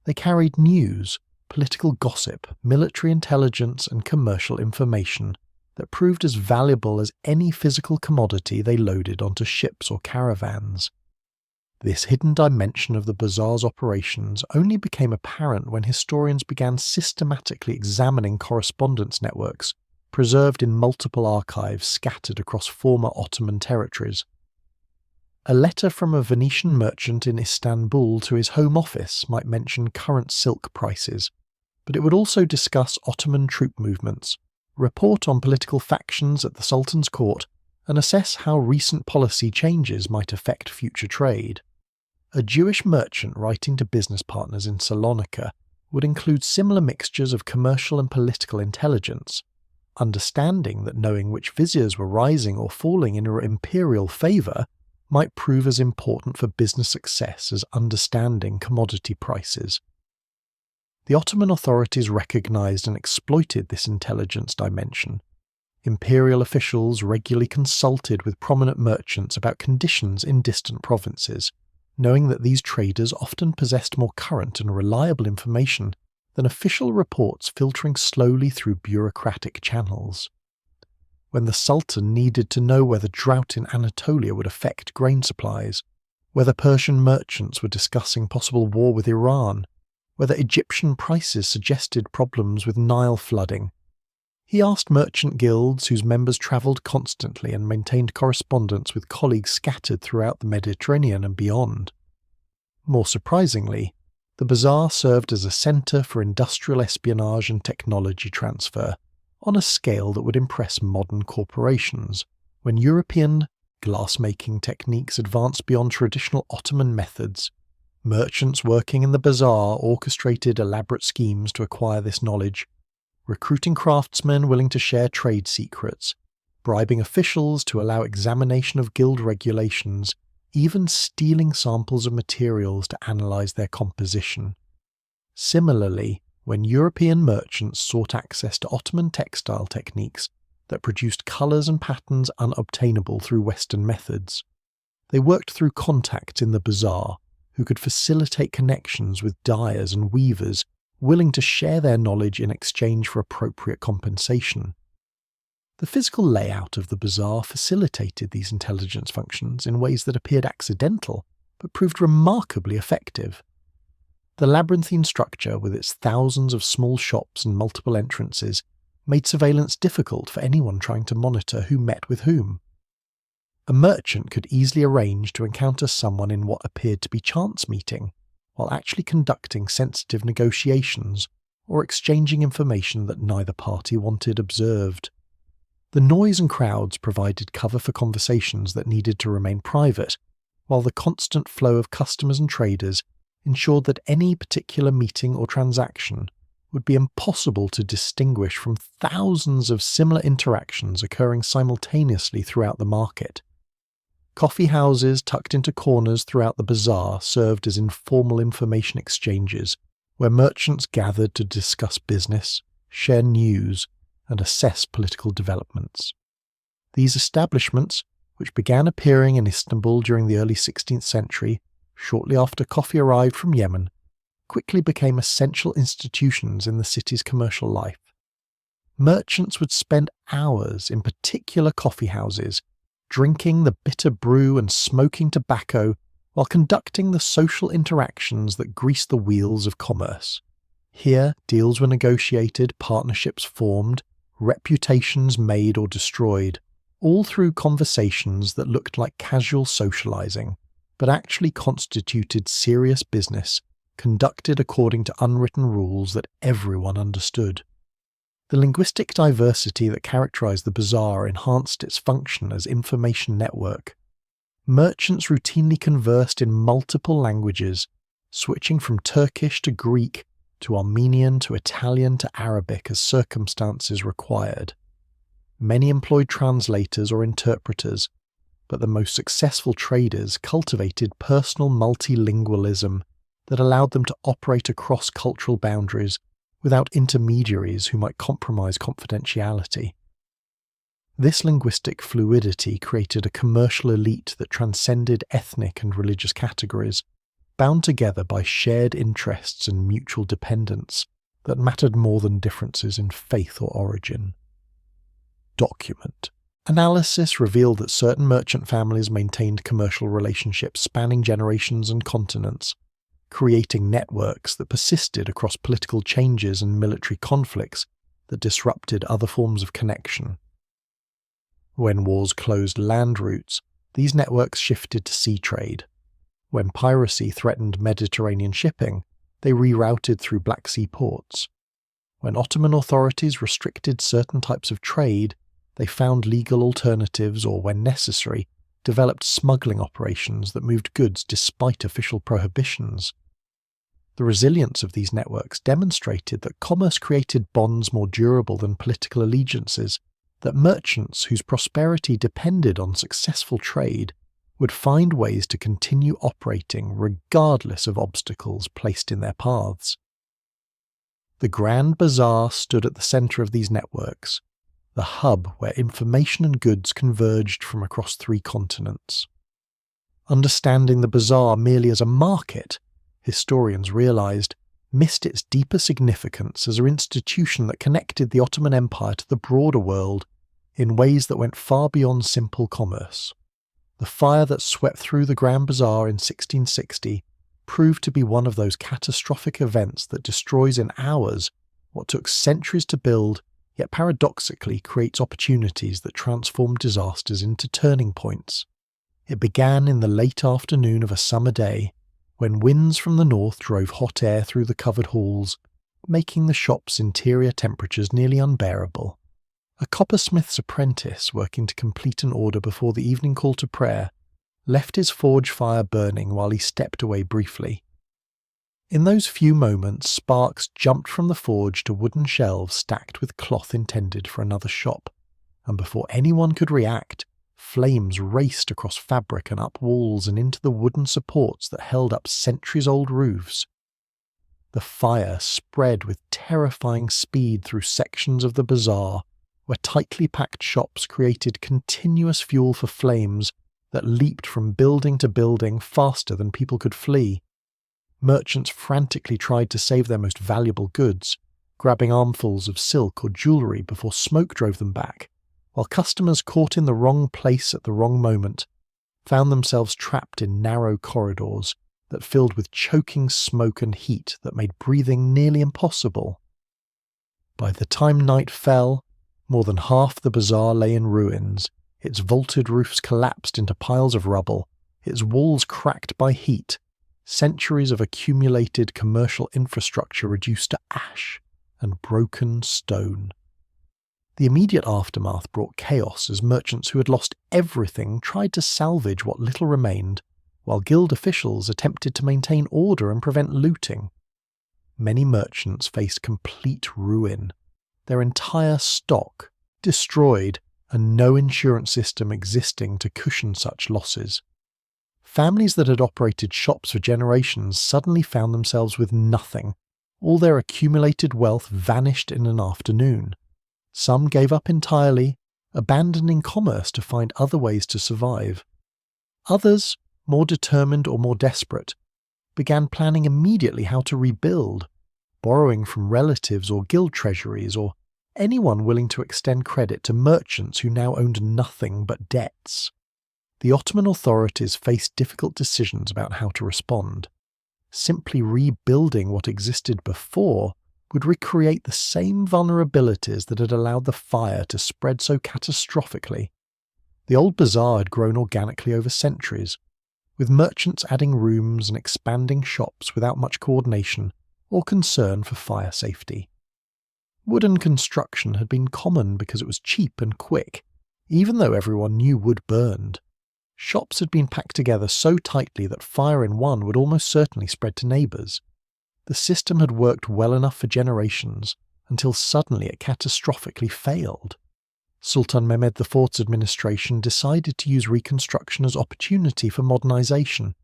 They carried news, political gossip, military intelligence, and commercial information that proved as valuable as any physical commodity they loaded onto ships or caravans. This hidden dimension of the bazaar's operations only became apparent when historians began systematically examining correspondence networks preserved in multiple archives scattered across former Ottoman territories. A letter from a Venetian merchant in Istanbul to his home office might mention current silk prices, but it would also discuss Ottoman troop movements, report on political factions at the Sultan's court, and assess how recent policy changes might affect future trade. A Jewish merchant writing to business partners in Salonika would include similar mixtures of commercial and political intelligence, understanding that knowing which viziers were rising or falling in imperial favour might prove as important for business success as understanding commodity prices. The Ottoman authorities recognised and exploited this intelligence dimension. Imperial officials regularly consulted with prominent merchants about conditions in distant provinces, knowing that these traders often possessed more current and reliable information than official reports filtering slowly through bureaucratic channels. When the Sultan needed to know whether drought in Anatolia would affect grain supplies, whether Persian merchants were discussing possible war with Iran, whether Egyptian prices suggested problems with Nile flooding, he asked merchant guilds whose members travelled constantly and maintained correspondence with colleagues scattered throughout the Mediterranean and beyond. More surprisingly, the bazaar served as a centre for industrial espionage and technology transfer, on a scale that would impress modern corporations, when European glass-making techniques advanced beyond traditional Ottoman methods. Merchants working in the bazaar orchestrated elaborate schemes to acquire this knowledge, recruiting craftsmen willing to share trade secrets, bribing officials to allow examination of guild regulations, even stealing samples of materials to analyse their composition. Similarly, when European merchants sought access to Ottoman textile techniques that produced colours and patterns unobtainable through Western methods, they worked through contacts in the Bazaar who could facilitate connections with dyers and weavers willing to share their knowledge in exchange for appropriate compensation. The physical layout of the Bazaar facilitated these intelligence functions in ways that appeared accidental but proved remarkably effective. The labyrinthine structure, with its thousands of small shops and multiple entrances, made surveillance difficult for anyone trying to monitor who met with whom. A merchant could easily arrange to encounter someone in what appeared to be chance meeting, while actually conducting sensitive negotiations or exchanging information that neither party wanted observed. The noise and crowds provided cover for conversations that needed to remain private, while the constant flow of customers and traders ensured that any particular meeting or transaction would be impossible to distinguish from thousands of similar interactions occurring simultaneously throughout the market. Coffee houses tucked into corners throughout the Bazaar served as informal information exchanges where merchants gathered to discuss business, share news, and assess political developments. These establishments, which began appearing in Istanbul during the early 16th century, shortly after coffee arrived from Yemen, quickly became essential institutions in the city's commercial life. Merchants would spend hours in particular coffee houses, drinking the bitter brew and smoking tobacco while conducting the social interactions that greased the wheels of commerce. Here, deals were negotiated, partnerships formed, reputations made or destroyed, all through conversations that looked like casual socializing, but actually constituted serious business conducted according to unwritten rules that everyone understood. The linguistic diversity that characterized the Bazaar enhanced its function as information network. Merchants routinely conversed in multiple languages, switching from Turkish to Greek to Armenian to Italian to Arabic as circumstances required. Many employed translators or interpreters, but the most successful traders cultivated personal multilingualism that allowed them to operate across cultural boundaries without intermediaries who might compromise confidentiality. This linguistic fluidity created a commercial elite that transcended ethnic and religious categories, bound together by shared interests and mutual dependence that mattered more than differences in faith or origin. Document. Analysis revealed that certain merchant families maintained commercial relationships spanning generations and continents, creating networks that persisted across political changes and military conflicts that disrupted other forms of connection. When wars closed land routes, these networks shifted to sea trade. When piracy threatened Mediterranean shipping, they rerouted through Black Sea ports. When Ottoman authorities restricted certain types of trade, they found legal alternatives or, when necessary, developed smuggling operations that moved goods despite official prohibitions. The resilience of these networks demonstrated that commerce created bonds more durable than political allegiances, that merchants whose prosperity depended on successful trade would find ways to continue operating regardless of obstacles placed in their paths. The Grand Bazaar stood at the centre of these networks, the hub where information and goods converged from across 3 continents. Understanding the Bazaar merely as a market, historians realised, missed its deeper significance as an institution that connected the Ottoman Empire to the broader world in ways that went far beyond simple commerce. The fire that swept through the Grand Bazaar in 1660 proved to be one of those catastrophic events that destroys in hours what took centuries to build, yet paradoxically creates opportunities that transform disasters into turning points. It began in the late afternoon of a summer day, when winds from the north drove hot air through the covered halls, making the shop's interior temperatures nearly unbearable. A coppersmith's apprentice, working to complete an order before the evening call to prayer, left his forge fire burning while he stepped away briefly. In those few moments, sparks jumped from the forge to wooden shelves stacked with cloth intended for another shop, and before anyone could react, flames raced across fabric and up walls and into the wooden supports that held up centuries-old roofs. The fire spread with terrifying speed through sections of the bazaar, where tightly packed shops created continuous fuel for flames that leaped from building to building faster than people could flee. Merchants frantically tried to save their most valuable goods, grabbing armfuls of silk or jewellery before smoke drove them back, while customers caught in the wrong place at the wrong moment found themselves trapped in narrow corridors that filled with choking smoke and heat that made breathing nearly impossible. By the time night fell, more than half the bazaar lay in ruins, its vaulted roofs collapsed into piles of rubble, its walls cracked by heat, centuries of accumulated commercial infrastructure reduced to ash and broken stone. The immediate aftermath brought chaos as merchants who had lost everything tried to salvage what little remained, while guild officials attempted to maintain order and prevent looting. Many merchants faced complete ruin, their entire stock destroyed, and no insurance system existing to cushion such losses. Families that had operated shops for generations suddenly found themselves with nothing. All their accumulated wealth vanished in an afternoon. Some gave up entirely, abandoning commerce to find other ways to survive. Others, more determined or more desperate, began planning immediately how to rebuild, borrowing from relatives or guild treasuries or anyone willing to extend credit to merchants who now owned nothing but debts. The Ottoman authorities faced difficult decisions about how to respond. Simply rebuilding what existed before would recreate the same vulnerabilities that had allowed the fire to spread so catastrophically. The old bazaar had grown organically over centuries, with merchants adding rooms and expanding shops without much coordination or concern for fire safety. Wooden construction had been common because it was cheap and quick, even though everyone knew wood burned. Shops had been packed together so tightly that fire in one would almost certainly spread to neighbours. The system had worked well enough for generations, until suddenly it catastrophically failed. Sultan Mehmed IV's administration decided to use reconstruction as opportunity for modernisation.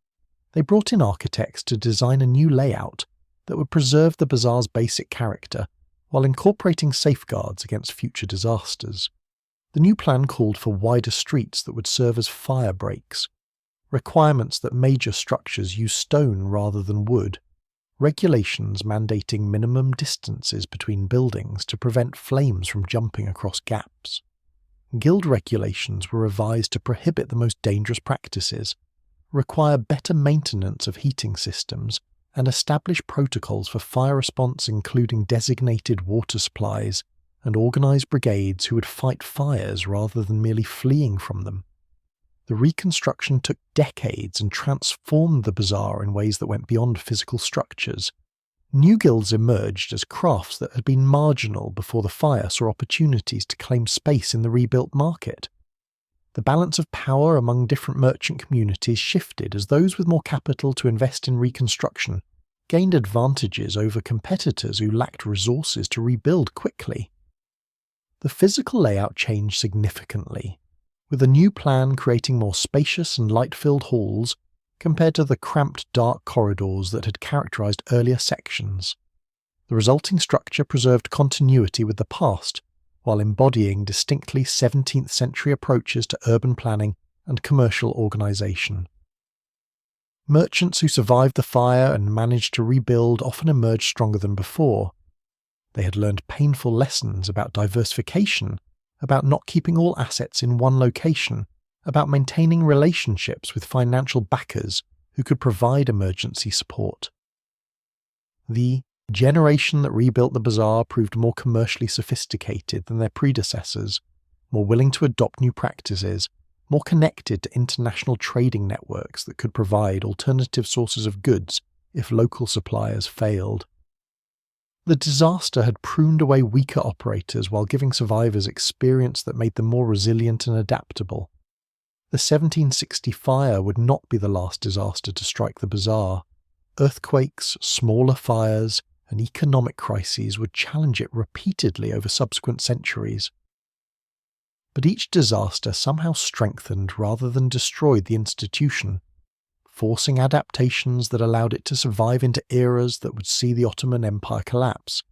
They brought in architects to design a new layout that would preserve the bazaar's basic character, while incorporating safeguards against future disasters. The new plan called for wider streets that would serve as fire breaks, requirements that major structures use stone rather than wood, regulations mandating minimum distances between buildings to prevent flames from jumping across gaps. Guild regulations were revised to prohibit the most dangerous practices, require better maintenance of heating systems, and establish protocols for fire response including designated water supplies and organised brigades who would fight fires rather than merely fleeing from them. The reconstruction took decades and transformed the bazaar in ways that went beyond physical structures. New guilds emerged as crafts that had been marginal before the fire saw opportunities to claim space in the rebuilt market. The balance of power among different merchant communities shifted as those with more capital to invest in reconstruction gained advantages over competitors who lacked resources to rebuild quickly. The physical layout changed significantly, with a new plan creating more spacious and light-filled halls compared to the cramped dark corridors that had characterized earlier sections. The resulting structure preserved continuity with the past, while embodying distinctly 17th century approaches to urban planning and commercial organization. Merchants who survived the fire and managed to rebuild often emerged stronger than before. They had learned painful lessons about diversification, about not keeping all assets in one location, about maintaining relationships with financial backers who could provide emergency support. The generation that rebuilt the bazaar proved more commercially sophisticated than their predecessors, more willing to adopt new practices, more connected to international trading networks that could provide alternative sources of goods if local suppliers failed. The disaster had pruned away weaker operators while giving survivors experience that made them more resilient and adaptable. The 1760 fire would not be the last disaster to strike the bazaar. Earthquakes, smaller fires, and economic crises would challenge it repeatedly over subsequent centuries. But each disaster somehow strengthened rather than destroyed the institution. forcing adaptations that allowed it to survive into eras that would see the Ottoman Empire collapse,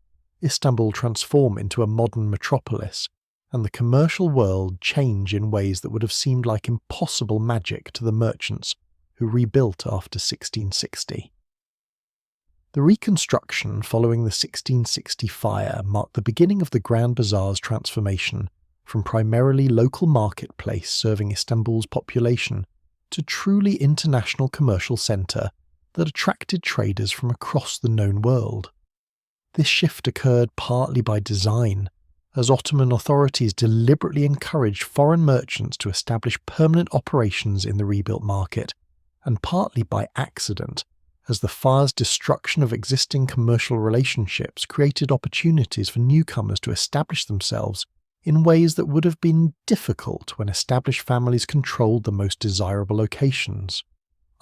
Istanbul transform into a modern metropolis, and the commercial world change in ways that would have seemed like impossible magic to the merchants who rebuilt after 1660. The reconstruction following the 1660 fire marked the beginning of the Grand Bazaar's transformation from primarily local marketplace serving Istanbul's population to truly international commercial centre that attracted traders from across the known world. This shift occurred partly by design, as Ottoman authorities deliberately encouraged foreign merchants to establish permanent operations in the rebuilt market, and partly by accident, as the fire's destruction of existing commercial relationships created opportunities for newcomers to establish themselves in ways that would have been difficult when established families controlled the most desirable locations.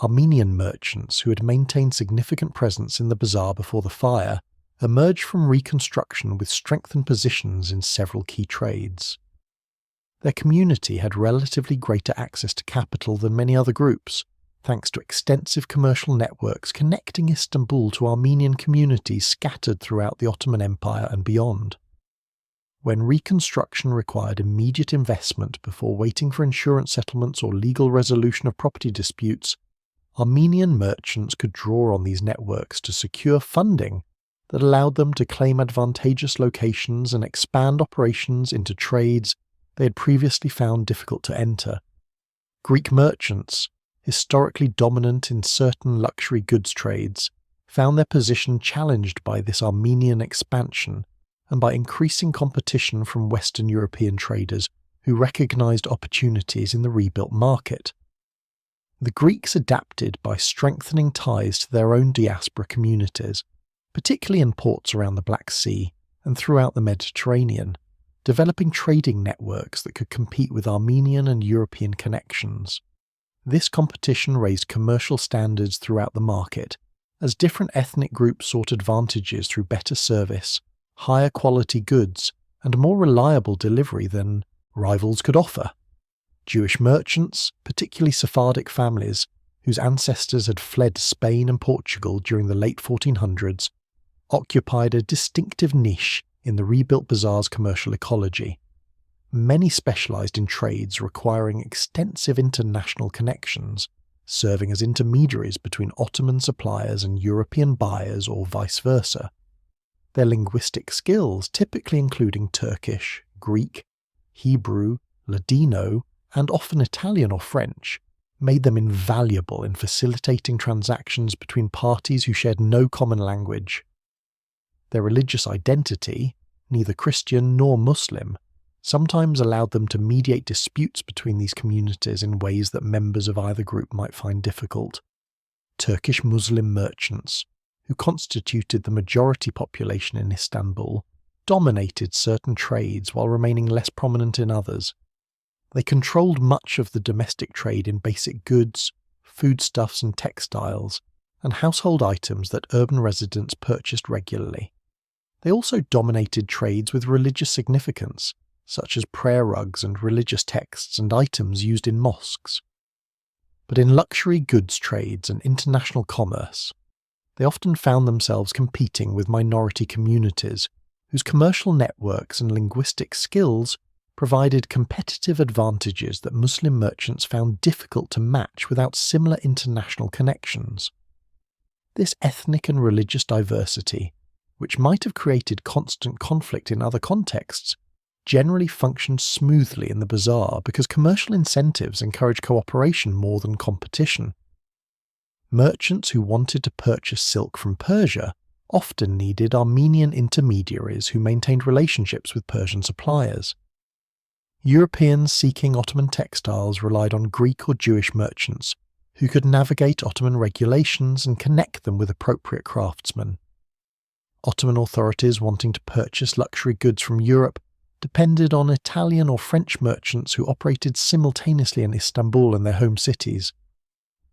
Armenian merchants who had maintained significant presence in the bazaar before the fire emerged from reconstruction with strengthened positions in several key trades. Their community had relatively greater access to capital than many other groups, thanks to extensive commercial networks connecting Istanbul to Armenian communities scattered throughout the Ottoman Empire and beyond. When reconstruction required immediate investment before waiting for insurance settlements or legal resolution of property disputes, Armenian merchants could draw on these networks to secure funding that allowed them to claim advantageous locations and expand operations into trades they had previously found difficult to enter. Greek merchants, historically dominant in certain luxury goods trades, found their position challenged by this Armenian expansion and by increasing competition from Western European traders who recognized opportunities in the rebuilt market. The Greeks adapted by strengthening ties to their own diaspora communities, particularly in ports around the Black Sea and throughout the Mediterranean, developing trading networks that could compete with Armenian and European connections. This competition raised commercial standards throughout the market, as different ethnic groups sought advantages through better service, higher quality goods, and more reliable delivery than rivals could offer. Jewish merchants, particularly Sephardic families, whose ancestors had fled Spain and Portugal during the late 1400s, occupied a distinctive niche in the rebuilt bazaar's commercial ecology. Many specialised in trades requiring extensive international connections, serving as intermediaries between Ottoman suppliers and European buyers or vice versa. Their linguistic skills, typically including Turkish, Greek, Hebrew, Ladino, and often Italian or French, made them invaluable in facilitating transactions between parties who shared no common language. Their religious identity, neither Christian nor Muslim, sometimes allowed them to mediate disputes between these communities in ways that members of either group might find difficult. Turkish Muslim merchants, who constituted the majority population in Istanbul, dominated certain trades while remaining less prominent in others. They controlled much of the domestic trade in basic goods, foodstuffs and textiles, and household items that urban residents purchased regularly. They also dominated trades with religious significance, such as prayer rugs and religious texts and items used in mosques. But in luxury goods trades and international commerce, they often found themselves competing with minority communities whose commercial networks and linguistic skills provided competitive advantages that Muslim merchants found difficult to match without similar international connections. This ethnic and religious diversity, which might have created constant conflict in other contexts, generally functioned smoothly in the bazaar because commercial incentives encourage cooperation more than competition. Merchants who wanted to purchase silk from Persia often needed Armenian intermediaries who maintained relationships with Persian suppliers. Europeans seeking Ottoman textiles relied on Greek or Jewish merchants who could navigate Ottoman regulations and connect them with appropriate craftsmen. Ottoman authorities wanting to purchase luxury goods from Europe depended on Italian or French merchants who operated simultaneously in Istanbul and their home cities.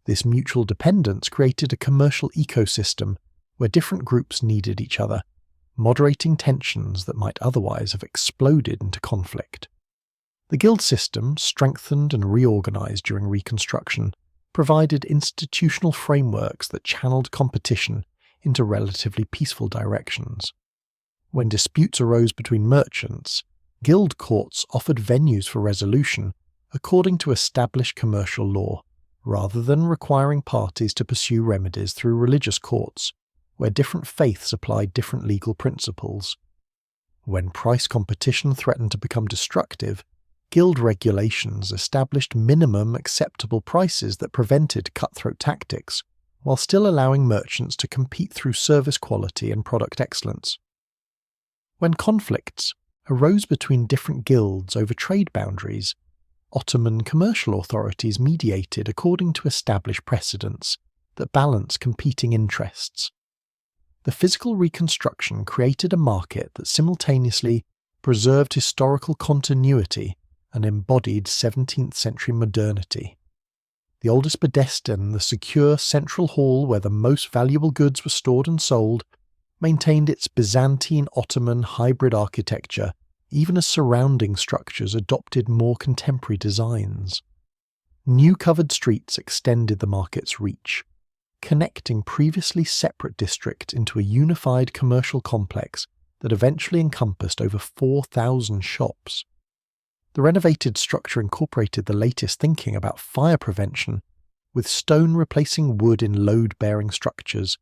This mutual dependence created a commercial ecosystem where different groups needed each other, moderating tensions that might otherwise have exploded into conflict. The guild system, strengthened and reorganized during Reconstruction, provided institutional frameworks that channeled competition into relatively peaceful directions. When disputes arose between merchants, guild courts offered venues for resolution according to established commercial law, rather than requiring parties to pursue remedies through religious courts, where different faiths applied different legal principles. When price competition threatened to become destructive, guild regulations established minimum acceptable prices that prevented cutthroat tactics, while still allowing merchants to compete through service quality and product excellence. When conflicts arose between different guilds over trade boundaries, Ottoman commercial authorities mediated according to established precedents that balance competing interests. The physical reconstruction created a market that simultaneously preserved historical continuity and embodied 17th century modernity. The oldest Bedestan, the secure central hall where the most valuable goods were stored and sold, maintained its Byzantine-Ottoman hybrid architecture even as surrounding structures adopted more contemporary designs. New covered streets extended the market's reach, connecting previously separate districts into a unified commercial complex that eventually encompassed over 4,000 shops. The renovated structure incorporated the latest thinking about fire prevention, with stone replacing wood in load-bearing structures,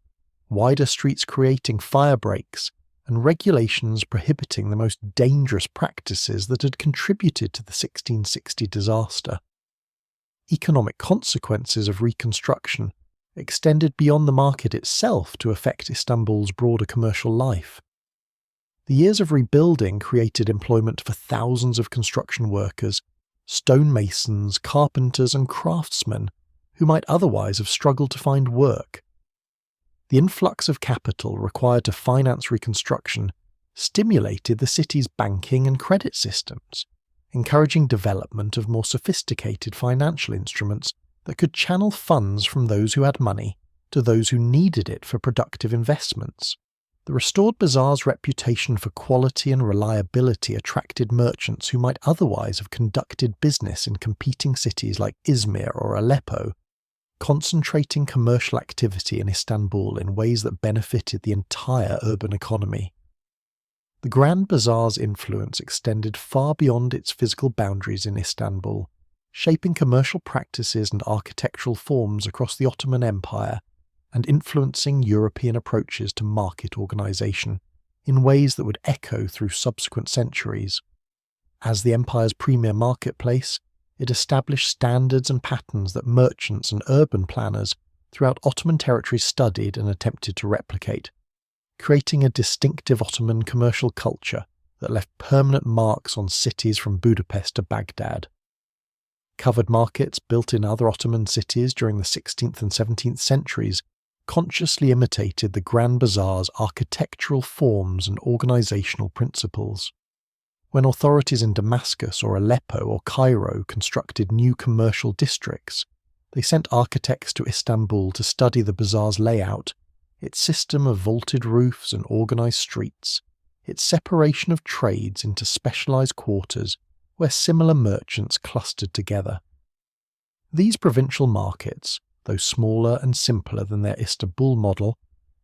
wider streets creating fire breaks, and regulations prohibiting the most dangerous practices that had contributed to the 1660 disaster. Economic consequences of reconstruction extended beyond the market itself to affect Istanbul's broader commercial life. The years of rebuilding created employment for thousands of construction workers, stonemasons, carpenters, and craftsmen who might otherwise have struggled to find work. The influx of capital required to finance reconstruction stimulated the city's banking and credit systems, encouraging development of more sophisticated financial instruments that could channel funds from those who had money to those who needed it for productive investments. The restored bazaar's reputation for quality and reliability attracted merchants who might otherwise have conducted business in competing cities like Izmir or Aleppo, concentrating commercial activity in Istanbul in ways that benefited the entire urban economy. The Grand Bazaar's influence extended far beyond its physical boundaries in Istanbul, shaping commercial practices and architectural forms across the Ottoman Empire and influencing European approaches to market organization in ways that would echo through subsequent centuries. As the empire's premier marketplace, it established standards and patterns that merchants and urban planners throughout Ottoman territory studied and attempted to replicate, creating a distinctive Ottoman commercial culture that left permanent marks on cities from Budapest to Baghdad. Covered markets built in other Ottoman cities during the 16th and 17th centuries consciously imitated the Grand Bazaar's architectural forms and organizational principles. When authorities in Damascus or Aleppo or Cairo constructed new commercial districts, they sent architects to Istanbul to study the bazaar's layout, its system of vaulted roofs and organized streets, its separation of trades into specialized quarters where similar merchants clustered together. These provincial markets, though smaller and simpler than their Istanbul model,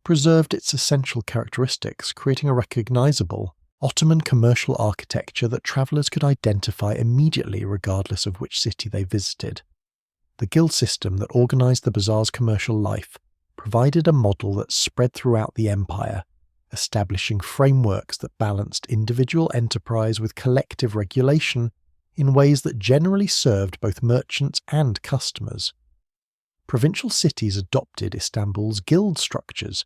preserved its essential characteristics, creating a recognizable Ottoman commercial architecture that travellers could identify immediately regardless of which city they visited. The guild system that organised the bazaar's commercial life provided a model that spread throughout the empire, establishing frameworks that balanced individual enterprise with collective regulation in ways that generally served both merchants and customers. Provincial cities adopted Istanbul's guild structures,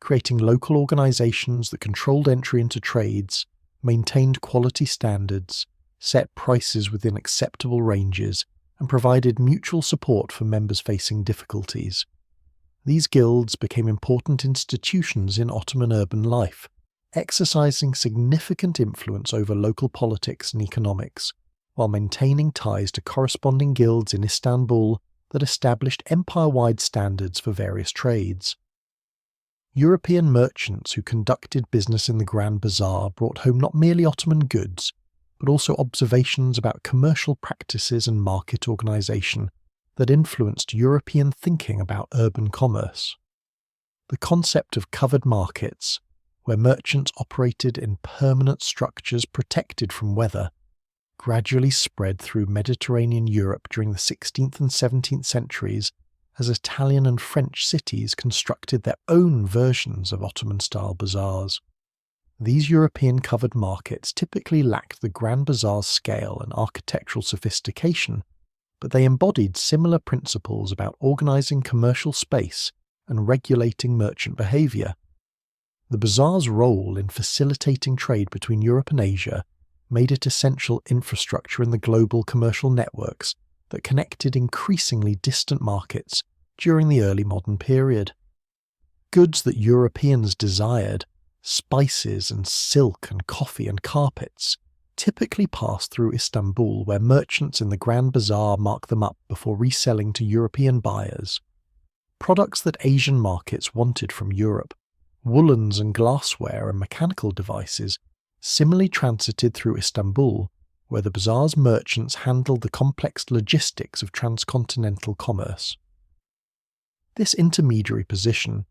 creating local organizations that controlled entry into trades, maintained quality standards, set prices within acceptable ranges, and provided mutual support for members facing difficulties. These guilds became important institutions in Ottoman urban life, exercising significant influence over local politics and economics, while maintaining ties to corresponding guilds in Istanbul that established empire-wide standards for various trades. European merchants who conducted business in the Grand Bazaar brought home not merely Ottoman goods, but also observations about commercial practices and market organization that influenced European thinking about urban commerce. The concept of covered markets, where merchants operated in permanent structures protected from weather, gradually spread through Mediterranean Europe during the 16th and 17th centuries as Italian and French cities constructed their own versions of Ottoman-style bazaars. These European covered markets typically lacked the Grand Bazaar's scale and architectural sophistication, but they embodied similar principles about organizing commercial space and regulating merchant behavior. The bazaar's role in facilitating trade between Europe and Asia made it essential infrastructure in the global commercial networks that connected increasingly distant markets during the early modern period. Goods that Europeans desired, spices and silk and coffee and carpets, typically passed through Istanbul, where merchants in the Grand Bazaar marked them up before reselling to European buyers. Products that Asian markets wanted from Europe, woolens and glassware and mechanical devices, similarly transited through Istanbul, where the bazaar's merchants handled the complex logistics of transcontinental commerce. This intermediary position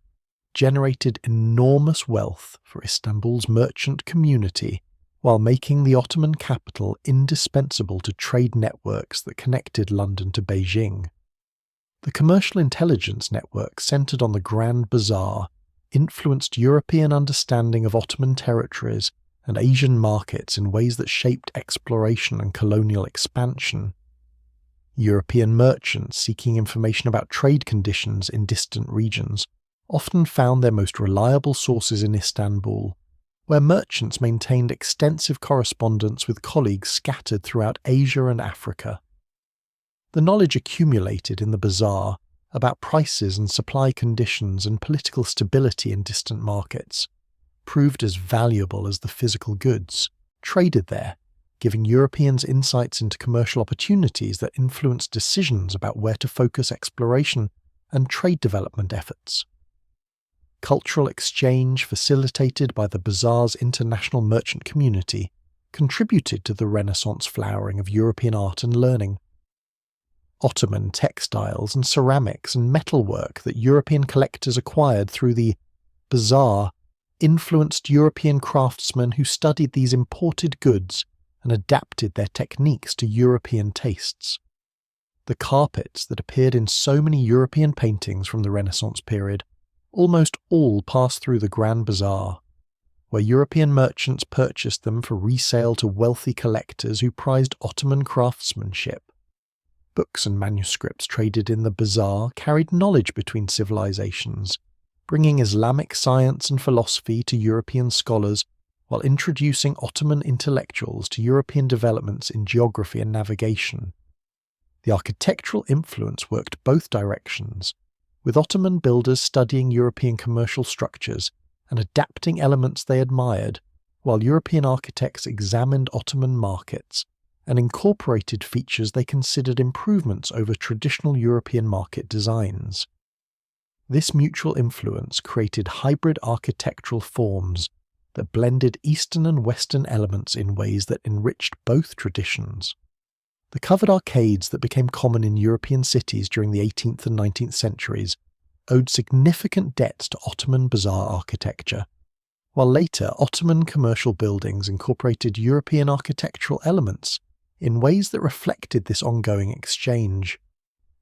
generated enormous wealth for Istanbul's merchant community while making the Ottoman capital indispensable to trade networks that connected London to Beijing. The commercial intelligence network centered on the Grand Bazaar influenced European understanding of Ottoman territories and Asian markets in ways that shaped exploration and colonial expansion. European merchants seeking information about trade conditions in distant regions often found their most reliable sources in Istanbul, where merchants maintained extensive correspondence with colleagues scattered throughout Asia and Africa. The knowledge accumulated in the bazaar about prices and supply conditions and political stability in distant markets proved as valuable as the physical goods traded there, giving Europeans insights into commercial opportunities that influenced decisions about where to focus exploration and trade development efforts. Cultural exchange facilitated by the bazaar's international merchant community contributed to the Renaissance flowering of European art and learning. Ottoman textiles and ceramics and metalwork that European collectors acquired through the bazaar influenced European craftsmen who studied these imported goods and adapted their techniques to European tastes. The carpets that appeared in so many European paintings from the Renaissance period almost all passed through the Grand Bazaar, where European merchants purchased them for resale to wealthy collectors who prized Ottoman craftsmanship. Books and manuscripts traded in the bazaar carried knowledge between civilizations, bringing Islamic science and philosophy to European scholars while introducing Ottoman intellectuals to European developments in geography and navigation. The architectural influence worked both directions, with Ottoman builders studying European commercial structures and adapting elements they admired, while European architects examined Ottoman markets and incorporated features they considered improvements over traditional European market designs. This mutual influence created hybrid architectural forms that blended Eastern and Western elements in ways that enriched both traditions. The covered arcades that became common in European cities during the 18th and 19th centuries owed significant debts to Ottoman bazaar architecture, while later Ottoman commercial buildings incorporated European architectural elements in ways that reflected this ongoing exchange.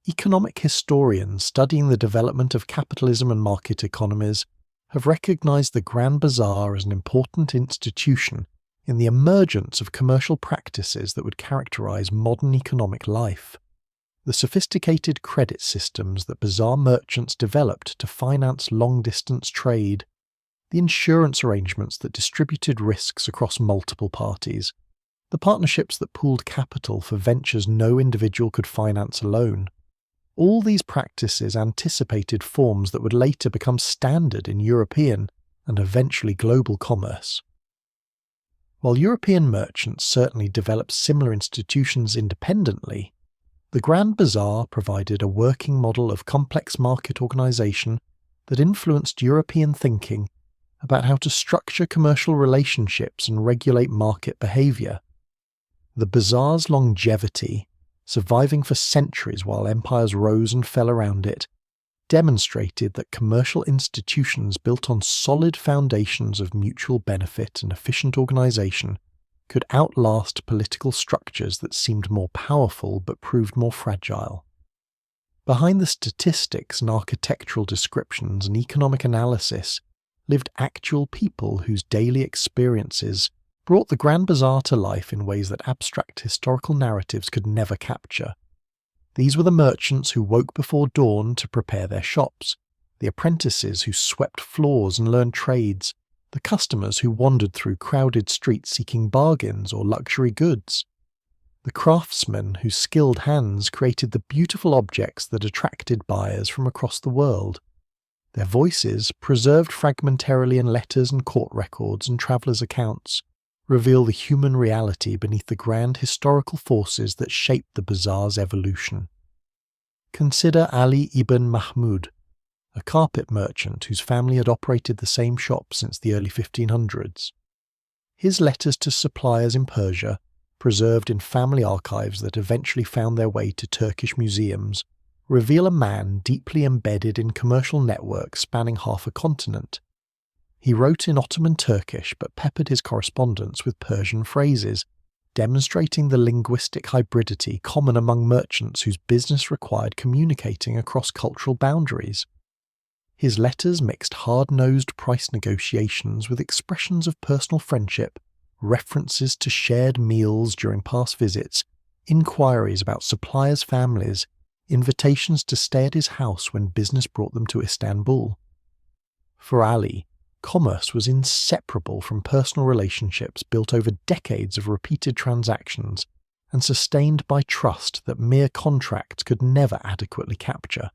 Economic historians studying the development of capitalism and market economies have recognized the Grand Bazaar as an important institution in the emergence of commercial practices that would characterize modern economic life. The sophisticated credit systems that bazaar merchants developed to finance long-distance trade, the insurance arrangements that distributed risks across multiple parties, the partnerships that pooled capital for ventures no individual could finance alone. All these practices anticipated forms that would later become standard in European and eventually global commerce. While European merchants certainly developed similar institutions independently, the Grand Bazaar provided a working model of complex market organization that influenced European thinking about how to structure commercial relationships and regulate market behavior. The bazaar's longevity, surviving for centuries while empires rose and fell around it, demonstrated that commercial institutions built on solid foundations of mutual benefit and efficient organization could outlast political structures that seemed more powerful but proved more fragile. Behind the statistics and architectural descriptions and economic analysis lived actual people whose daily experiences brought the Grand Bazaar to life in ways that abstract historical narratives could never capture. These were the merchants who woke before dawn to prepare their shops, the apprentices who swept floors and learned trades, the customers who wandered through crowded streets seeking bargains or luxury goods, the craftsmen whose skilled hands created the beautiful objects that attracted buyers from across the world. Their voices, preserved fragmentarily in letters and court records and travellers' accounts, reveal the human reality beneath the grand historical forces that shaped the bazaar's evolution. Consider Ali ibn Mahmud, a carpet merchant whose family had operated the same shop since the early 1500s. His letters to suppliers in Persia, preserved in family archives that eventually found their way to Turkish museums, reveal a man deeply embedded in commercial networks spanning half a continent. He wrote in Ottoman Turkish but peppered his correspondence with Persian phrases, demonstrating the linguistic hybridity common among merchants whose business required communicating across cultural boundaries. His letters mixed hard-nosed price negotiations with expressions of personal friendship, references to shared meals during past visits, inquiries about suppliers' families, invitations to stay at his house when business brought them to Istanbul. For Ali, commerce was inseparable from personal relationships built over decades of repeated transactions and sustained by trust that mere contracts could never adequately capture.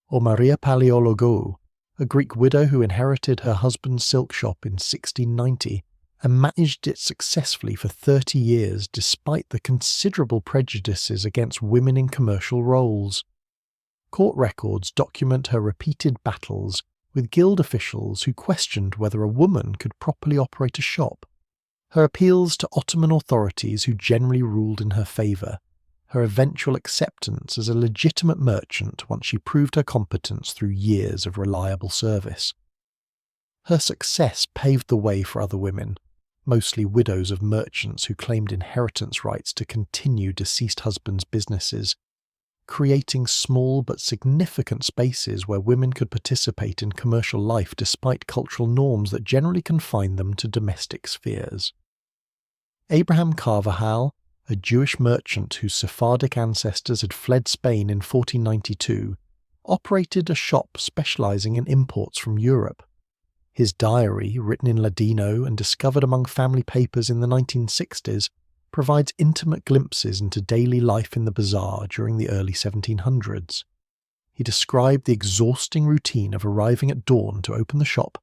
Or Maria Paleologou, a Greek widow who inherited her husband's silk shop in 1690 and managed it successfully for 30 years despite the considerable prejudices against women in commercial roles. Court records document her repeated battles with guild officials who questioned whether a woman could properly operate a shop, her appeals to Ottoman authorities who generally ruled in her favour, her eventual acceptance as a legitimate merchant once she proved her competence through years of reliable service. Her success paved the way for other women, mostly widows of merchants who claimed inheritance rights to continue deceased husbands' businesses, creating small but significant spaces where women could participate in commercial life despite cultural norms that generally confined them to domestic spheres. Abraham Carvajal, a Jewish merchant whose Sephardic ancestors had fled Spain in 1492, operated a shop specializing in imports from Europe. His diary, written in Ladino and discovered among family papers in the 1960s, provides intimate glimpses into daily life in the bazaar during the early 1700s. He described the exhausting routine of arriving at dawn to open the shop,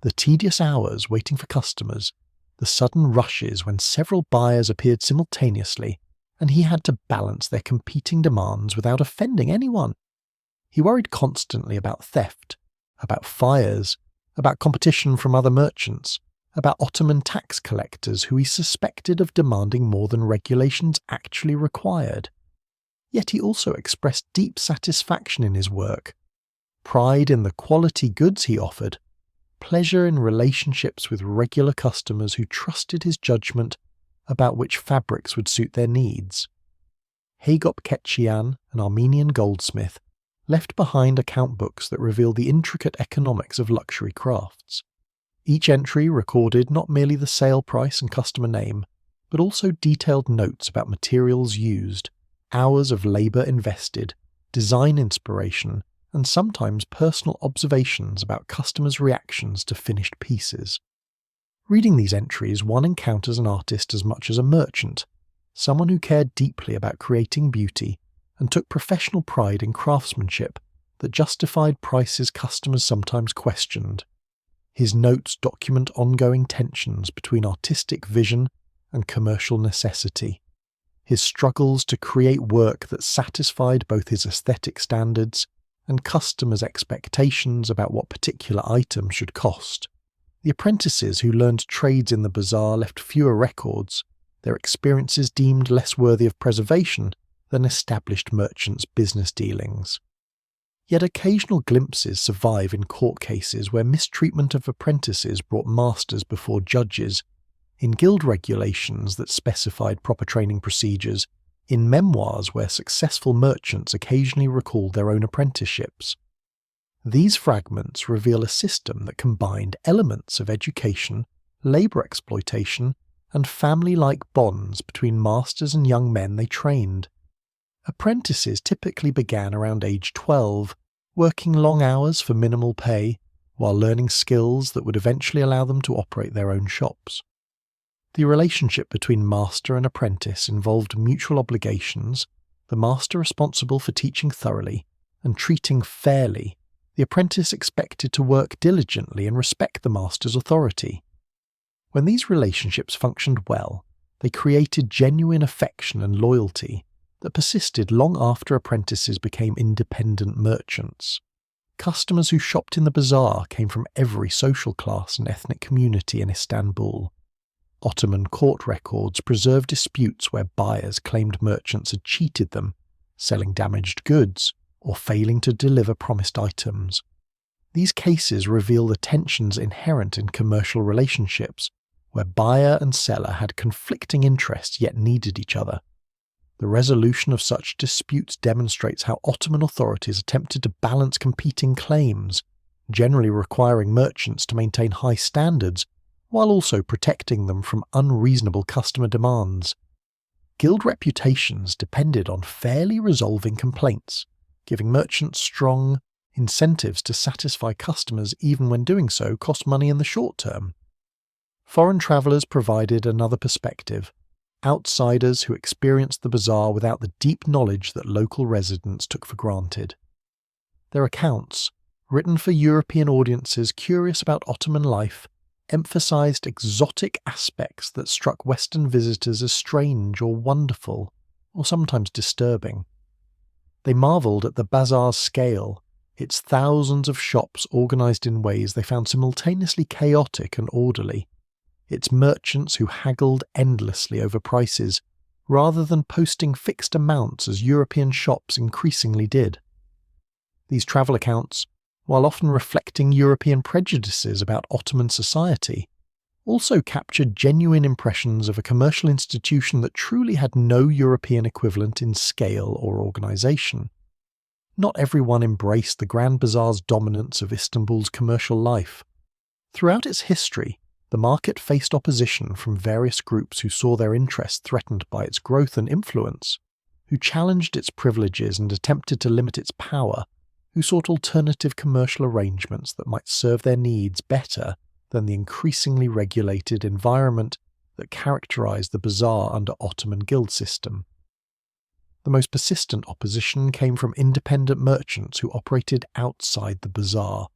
the tedious hours waiting for customers, the sudden rushes when several buyers appeared simultaneously, and he had to balance their competing demands without offending anyone. He worried constantly about theft, about fires, about competition from other merchants, about Ottoman tax collectors who he suspected of demanding more than regulations actually required. Yet he also expressed deep satisfaction in his work, pride in the quality goods he offered, pleasure in relationships with regular customers who trusted his judgment about which fabrics would suit their needs. Hagop Ketchian, an Armenian goldsmith, left behind account books that reveal the intricate economics of luxury crafts. Each entry recorded not merely the sale price and customer name, but also detailed notes about materials used, hours of labour invested, design inspiration, and sometimes personal observations about customers' reactions to finished pieces. Reading these entries, one encounters an artist as much as a merchant, someone who cared deeply about creating beauty and took professional pride in craftsmanship that justified prices customers sometimes questioned. His notes document ongoing tensions between artistic vision and commercial necessity, his struggles to create work that satisfied both his aesthetic standards and customers' expectations about what particular items should cost. The apprentices who learned trades in the bazaar left fewer records, their experiences deemed less worthy of preservation, than established merchants' business dealings. Yet occasional glimpses survive in court cases where mistreatment of apprentices brought masters before judges, in guild regulations that specified proper training procedures, in memoirs where successful merchants occasionally recalled their own apprenticeships. These fragments reveal a system that combined elements of education, labour exploitation, and family-like bonds between masters and young men they trained. Apprentices typically began around age 12, working long hours for minimal pay, while learning skills that would eventually allow them to operate their own shops. The relationship between master and apprentice involved mutual obligations, the master responsible for teaching thoroughly and treating fairly, the apprentice expected to work diligently and respect the master's authority. When these relationships functioned well, they created genuine affection and loyalty that persisted long after apprentices became independent merchants. Customers who shopped in the bazaar came from every social class and ethnic community in Istanbul. Ottoman court records preserve disputes where buyers claimed merchants had cheated them, selling damaged goods, or failing to deliver promised items. These cases reveal the tensions inherent in commercial relationships, where buyer and seller had conflicting interests yet needed each other. The resolution of such disputes demonstrates how Ottoman authorities attempted to balance competing claims, generally requiring merchants to maintain high standards while also protecting them from unreasonable customer demands. Guild reputations depended on fairly resolving complaints, giving merchants strong incentives to satisfy customers even when doing so cost money in the short term. Foreign travellers provided another perspective, outsiders who experienced the bazaar without the deep knowledge that local residents took for granted. Their accounts, written for European audiences curious about Ottoman life, emphasized exotic aspects that struck Western visitors as strange or wonderful, or sometimes disturbing. They marvelled at the bazaar's scale, its thousands of shops organised in ways they found simultaneously chaotic and orderly, its merchants who haggled endlessly over prices, rather than posting fixed amounts as European shops increasingly did. These travel accounts, while often reflecting European prejudices about Ottoman society, also captured genuine impressions of a commercial institution that truly had no European equivalent in scale or organisation. Not everyone embraced the Grand Bazaar's dominance of Istanbul's commercial life. Throughout its history, the market faced opposition from various groups who saw their interests threatened by its growth and influence, who challenged its privileges and attempted to limit its power, who sought alternative commercial arrangements that might serve their needs better than the increasingly regulated environment that characterized the bazaar under Ottoman guild system. The most persistent opposition came from independent merchants who operated outside the bazaar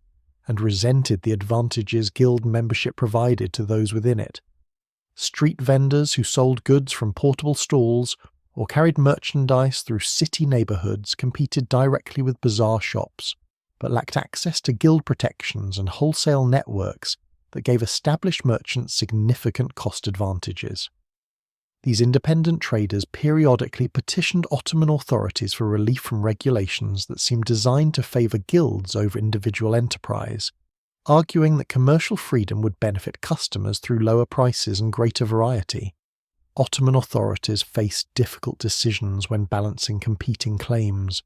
and resented the advantages guild membership provided to those within it. Street vendors who sold goods from portable stalls or carried merchandise through city neighbourhoods competed directly with bazaar shops, but lacked access to guild protections and wholesale networks that gave established merchants significant cost advantages. These independent traders periodically petitioned Ottoman authorities for relief from regulations that seemed designed to favour guilds over individual enterprise, arguing that commercial freedom would benefit customers through lower prices and greater variety. Ottoman authorities faced difficult decisions when balancing competing claims.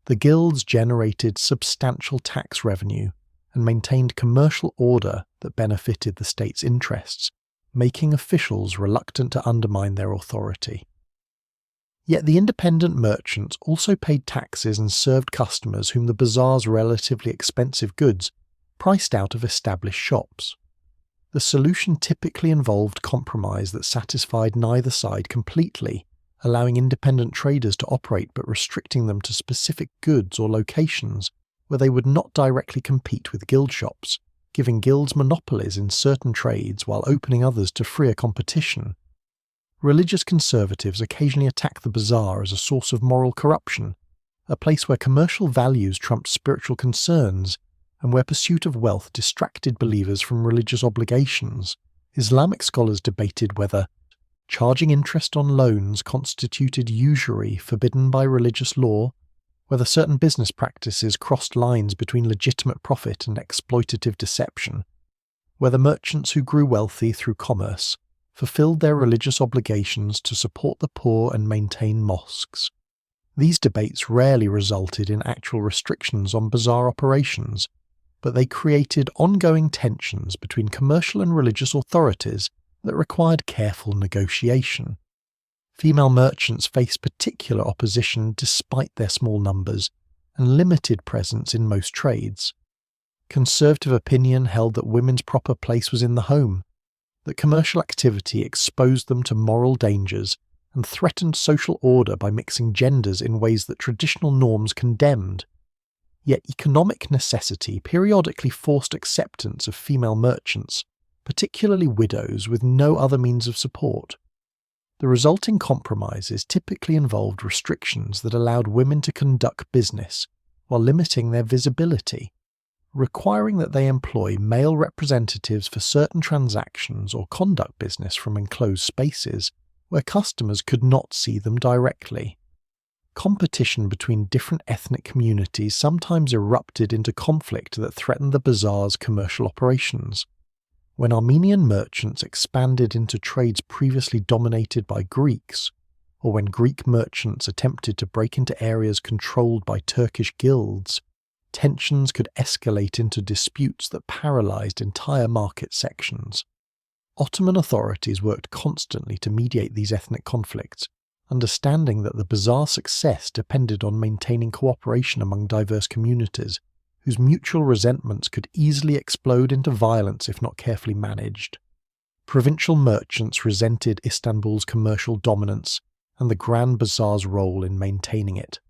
The guilds generated substantial tax revenue and maintained commercial order that benefited the state's interests, making officials reluctant to undermine their authority. Yet the independent merchants also paid taxes and served customers whom the bazaar's relatively expensive goods priced out of established shops. The solution typically involved compromise that satisfied neither side completely, allowing independent traders to operate but restricting them to specific goods or locations where they would not directly compete with guild shops, giving guilds monopolies in certain trades while opening others to freer competition. Religious conservatives occasionally attack the bazaar as a source of moral corruption, a place where commercial values trumped spiritual concerns and where pursuit of wealth distracted believers from religious obligations. Islamic scholars debated whether Charging interest on loans constituted usury forbidden by religious law, whether certain business practices crossed lines between legitimate profit and exploitative deception, whether merchants who grew wealthy through commerce fulfilled their religious obligations to support the poor and maintain mosques. These debates rarely resulted in actual restrictions on bazaar operations, but they created ongoing tensions between commercial and religious authorities that required careful negotiation. Female merchants faced particular opposition despite their small numbers and limited presence in most trades. Conservative opinion held that women's proper place was in the home, that commercial activity exposed them to moral dangers and threatened social order by mixing genders in ways that traditional norms condemned. Yet economic necessity periodically forced acceptance of female merchants, particularly widows with no other means of support. The resulting compromises typically involved restrictions that allowed women to conduct business while limiting their visibility, requiring that they employ male representatives for certain transactions or conduct business from enclosed spaces where customers could not see them directly. Competition between different ethnic communities sometimes erupted into conflict that threatened the bazaar's commercial operations. When Armenian merchants expanded into trades previously dominated by Greeks, or when Greek merchants attempted to break into areas controlled by Turkish guilds, tensions could escalate into disputes that paralyzed entire market sections. Ottoman authorities worked constantly to mediate these ethnic conflicts, understanding that the bazaar's success depended on maintaining cooperation among diverse communities, whose mutual resentments could easily explode into violence if not carefully managed. Provincial merchants resented Istanbul's commercial dominance and the Grand Bazaar's role in maintaining it.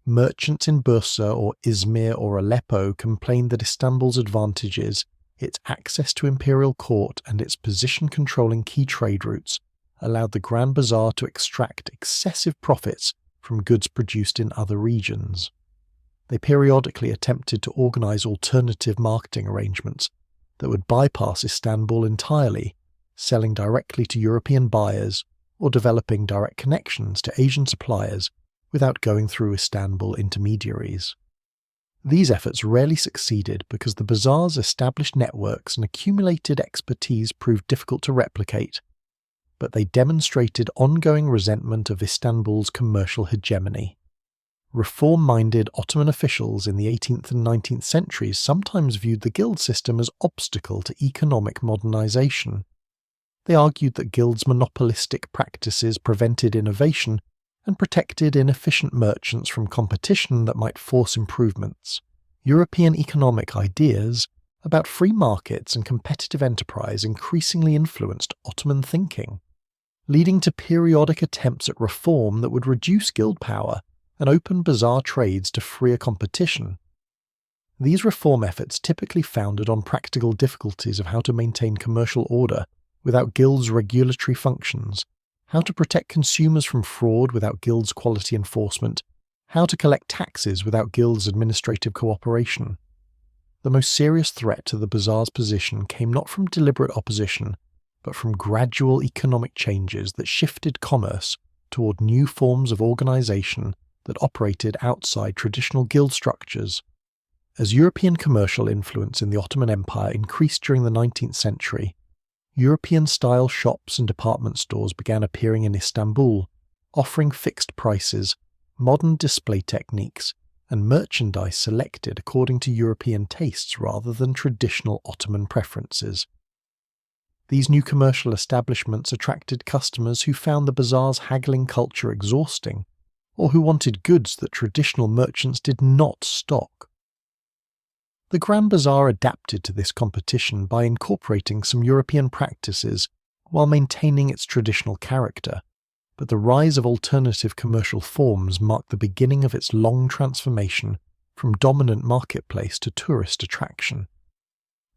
Merchants in Bursa or Izmir or Aleppo complained that Istanbul's advantages, its access to imperial court and its position controlling key trade routes, allowed the Grand Bazaar to extract excessive profits from goods produced in other regions. They periodically attempted to organize alternative marketing arrangements that would bypass Istanbul entirely, selling directly to European buyers or developing direct connections to Asian suppliers without going through Istanbul intermediaries. These efforts rarely succeeded because the bazaar's established networks and accumulated expertise proved difficult to replicate, but they demonstrated ongoing resentment of Istanbul's commercial hegemony. Reform-minded Ottoman officials in the 18th and 19th centuries sometimes viewed the guild system as obstacle to economic modernization. They argued that guilds' monopolistic practices prevented innovation and protected inefficient merchants from competition that might force improvements. European economic ideas about free markets and competitive enterprise increasingly influenced Ottoman thinking, leading to periodic attempts at reform that would reduce guild power and open bazaar trades to freer competition. These reform efforts typically founded on practical difficulties of how to maintain commercial order without guilds' regulatory functions, how to protect consumers from fraud without guilds' quality enforcement, how to collect taxes without guilds' administrative cooperation. The most serious threat to the bazaar's position came not from deliberate opposition, but from gradual economic changes that shifted commerce toward new forms of organization that operated outside traditional guild structures. As European commercial influence in the Ottoman Empire increased during the 19th century, European-style shops and department stores began appearing in Istanbul, offering fixed prices, modern display techniques, and merchandise selected according to European tastes rather than traditional Ottoman preferences. These new commercial establishments attracted customers who found the bazaar's haggling culture exhausting, or who wanted goods that traditional merchants did not stock. The Grand Bazaar adapted to this competition by incorporating some European practices while maintaining its traditional character, but the rise of alternative commercial forms marked the beginning of its long transformation from dominant marketplace to tourist attraction.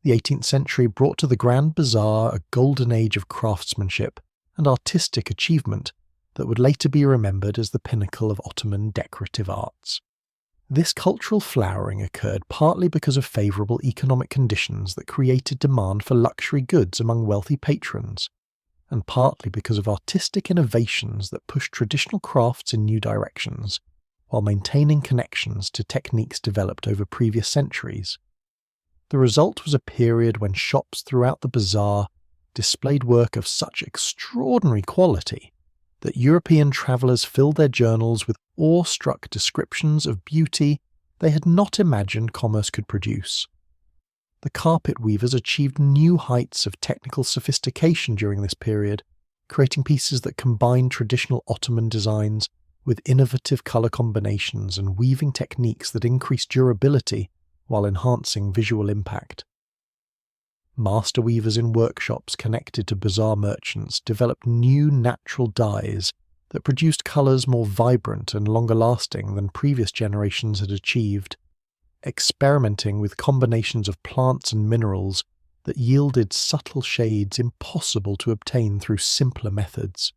The 18th century brought to the Grand Bazaar a golden age of craftsmanship and artistic achievement that would later be remembered as the pinnacle of Ottoman decorative arts. This cultural flowering occurred partly because of favourable economic conditions that created demand for luxury goods among wealthy patrons, and partly because of artistic innovations that pushed traditional crafts in new directions, while maintaining connections to techniques developed over previous centuries. The result was a period when shops throughout the Bazaar displayed work of such extraordinary quality that European travellers filled their journals with awe-struck descriptions of beauty they had not imagined commerce could produce. The carpet weavers achieved new heights of technical sophistication during this period, creating pieces that combined traditional Ottoman designs with innovative colour combinations and weaving techniques that increased durability while enhancing visual impact. Master weavers in workshops connected to bazaar merchants developed new natural dyes that produced colours more vibrant and longer lasting than previous generations had achieved, experimenting with combinations of plants and minerals that yielded subtle shades impossible to obtain through simpler methods.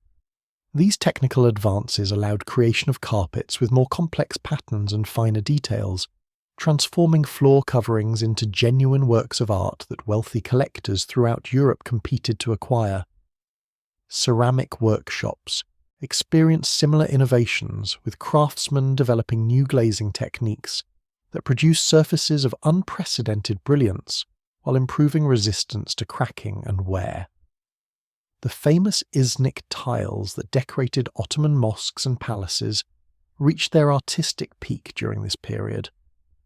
These technical advances allowed creation of carpets with more complex patterns and finer details, transforming floor coverings into genuine works of art that wealthy collectors throughout Europe competed to acquire. Ceramic workshops experienced similar innovations, with craftsmen developing new glazing techniques that produced surfaces of unprecedented brilliance while improving resistance to cracking and wear. The famous Iznik tiles that decorated Ottoman mosques and palaces reached their artistic peak during this period.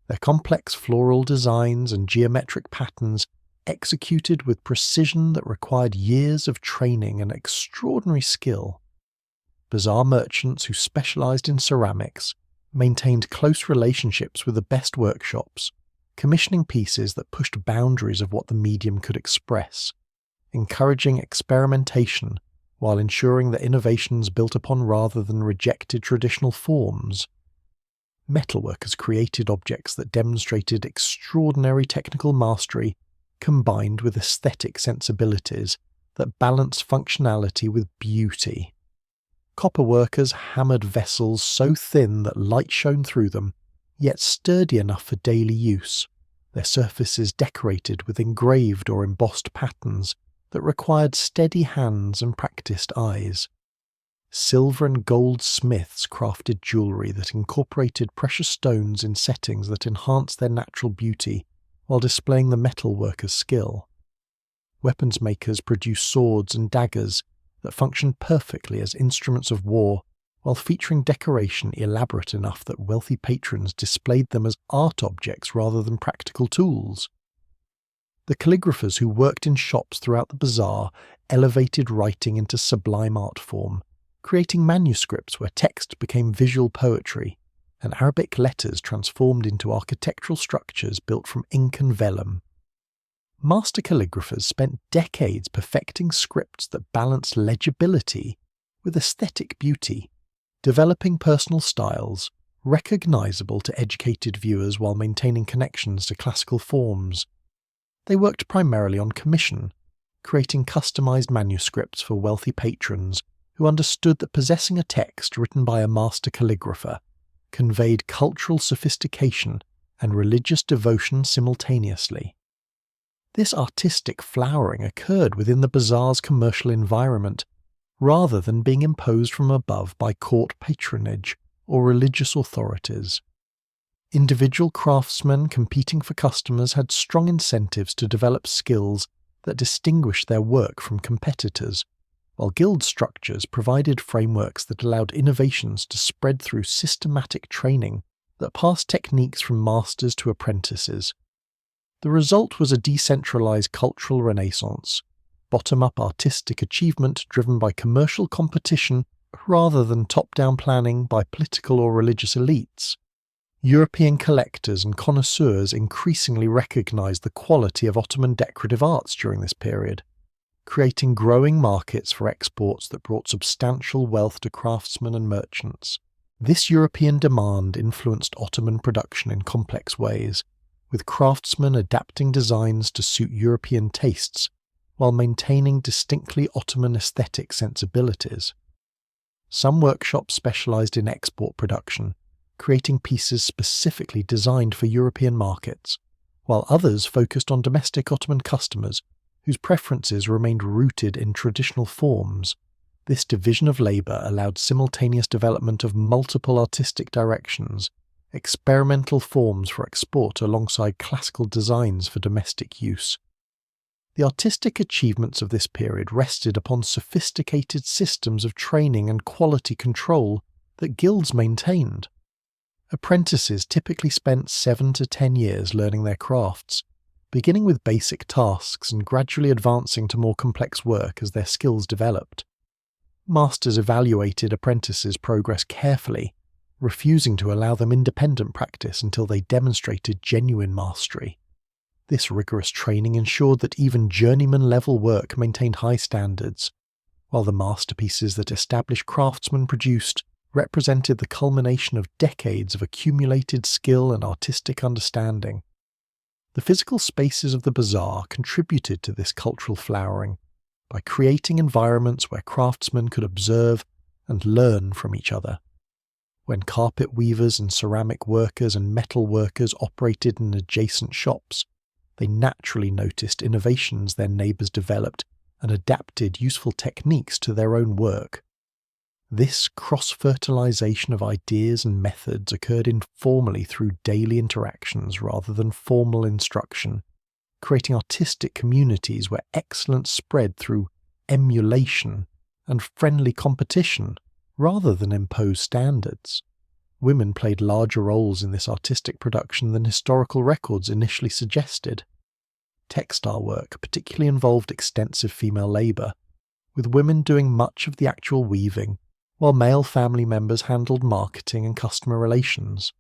Their complex floral designs and geometric patterns executed with precision that required years of training and extraordinary skill. Bazaar merchants who specialized in ceramics maintained close relationships with the best workshops, commissioning pieces that pushed boundaries of what the medium could express, encouraging experimentation while ensuring that innovations built upon rather than rejected traditional forms. Metalworkers created objects that demonstrated extraordinary technical mastery combined with aesthetic sensibilities that balanced functionality with beauty. Copper workers hammered vessels so thin that light shone through them, yet sturdy enough for daily use, their surfaces decorated with engraved or embossed patterns that required steady hands and practiced eyes. Silver and gold smiths crafted jewellery that incorporated precious stones in settings that enhanced their natural beauty while displaying the metalworker's skill. Weapons makers produced swords and daggers that functioned perfectly as instruments of war while featuring decoration elaborate enough that wealthy patrons displayed them as art objects rather than practical tools. The calligraphers who worked in shops throughout the bazaar elevated writing into sublime art form, creating manuscripts where text became visual poetry, and Arabic letters transformed into architectural structures built from ink and vellum. Master calligraphers spent decades perfecting scripts that balanced legibility with aesthetic beauty, developing personal styles recognizable to educated viewers while maintaining connections to classical forms. They worked primarily on commission, creating customized manuscripts for wealthy patrons who understood that possessing a text written by a master calligrapher conveyed cultural sophistication and religious devotion simultaneously. This artistic flowering occurred within the bazaar's commercial environment, rather than being imposed from above by court patronage or religious authorities. Individual craftsmen competing for customers had strong incentives to develop skills that distinguished their work from competitors, while guild structures provided frameworks that allowed innovations to spread through systematic training that passed techniques from masters to apprentices. The result was a decentralized cultural renaissance, bottom-up artistic achievement driven by commercial competition rather than top-down planning by political or religious elites. European collectors and connoisseurs increasingly recognized the quality of Ottoman decorative arts during this period, creating growing markets for exports that brought substantial wealth to craftsmen and merchants. This European demand influenced Ottoman production in complex ways, with craftsmen adapting designs to suit European tastes while maintaining distinctly Ottoman aesthetic sensibilities. Some workshops specialized in export production, creating pieces specifically designed for European markets, while others focused on domestic Ottoman customers whose preferences remained rooted in traditional forms. This division of labour allowed simultaneous development of multiple artistic directions, experimental forms for export alongside classical designs for domestic use. The artistic achievements of this period rested upon sophisticated systems of training and quality control that guilds maintained. Apprentices typically spent 7 to 10 years learning their crafts, beginning with basic tasks and gradually advancing to more complex work as their skills developed. Masters evaluated apprentices' progress carefully, refusing to allow them independent practice until they demonstrated genuine mastery. This rigorous training ensured that even journeyman-level work maintained high standards, while the masterpieces that established craftsmen produced represented the culmination of decades of accumulated skill and artistic understanding. The physical spaces of the bazaar contributed to this cultural flowering by creating environments where craftsmen could observe and learn from each other. When carpet weavers and ceramic workers and metal workers operated in adjacent shops, they naturally noticed innovations their neighbours developed and adapted useful techniques to their own work. This cross-fertilization of ideas and methods occurred informally through daily interactions rather than formal instruction, creating artistic communities where excellence spread through emulation and friendly competition rather than imposed standards. Women played larger roles in this artistic production than historical records initially suggested. Textile work particularly involved extensive female labour, with women doing much of the actual weaving, while male family members handled marketing and customer relations.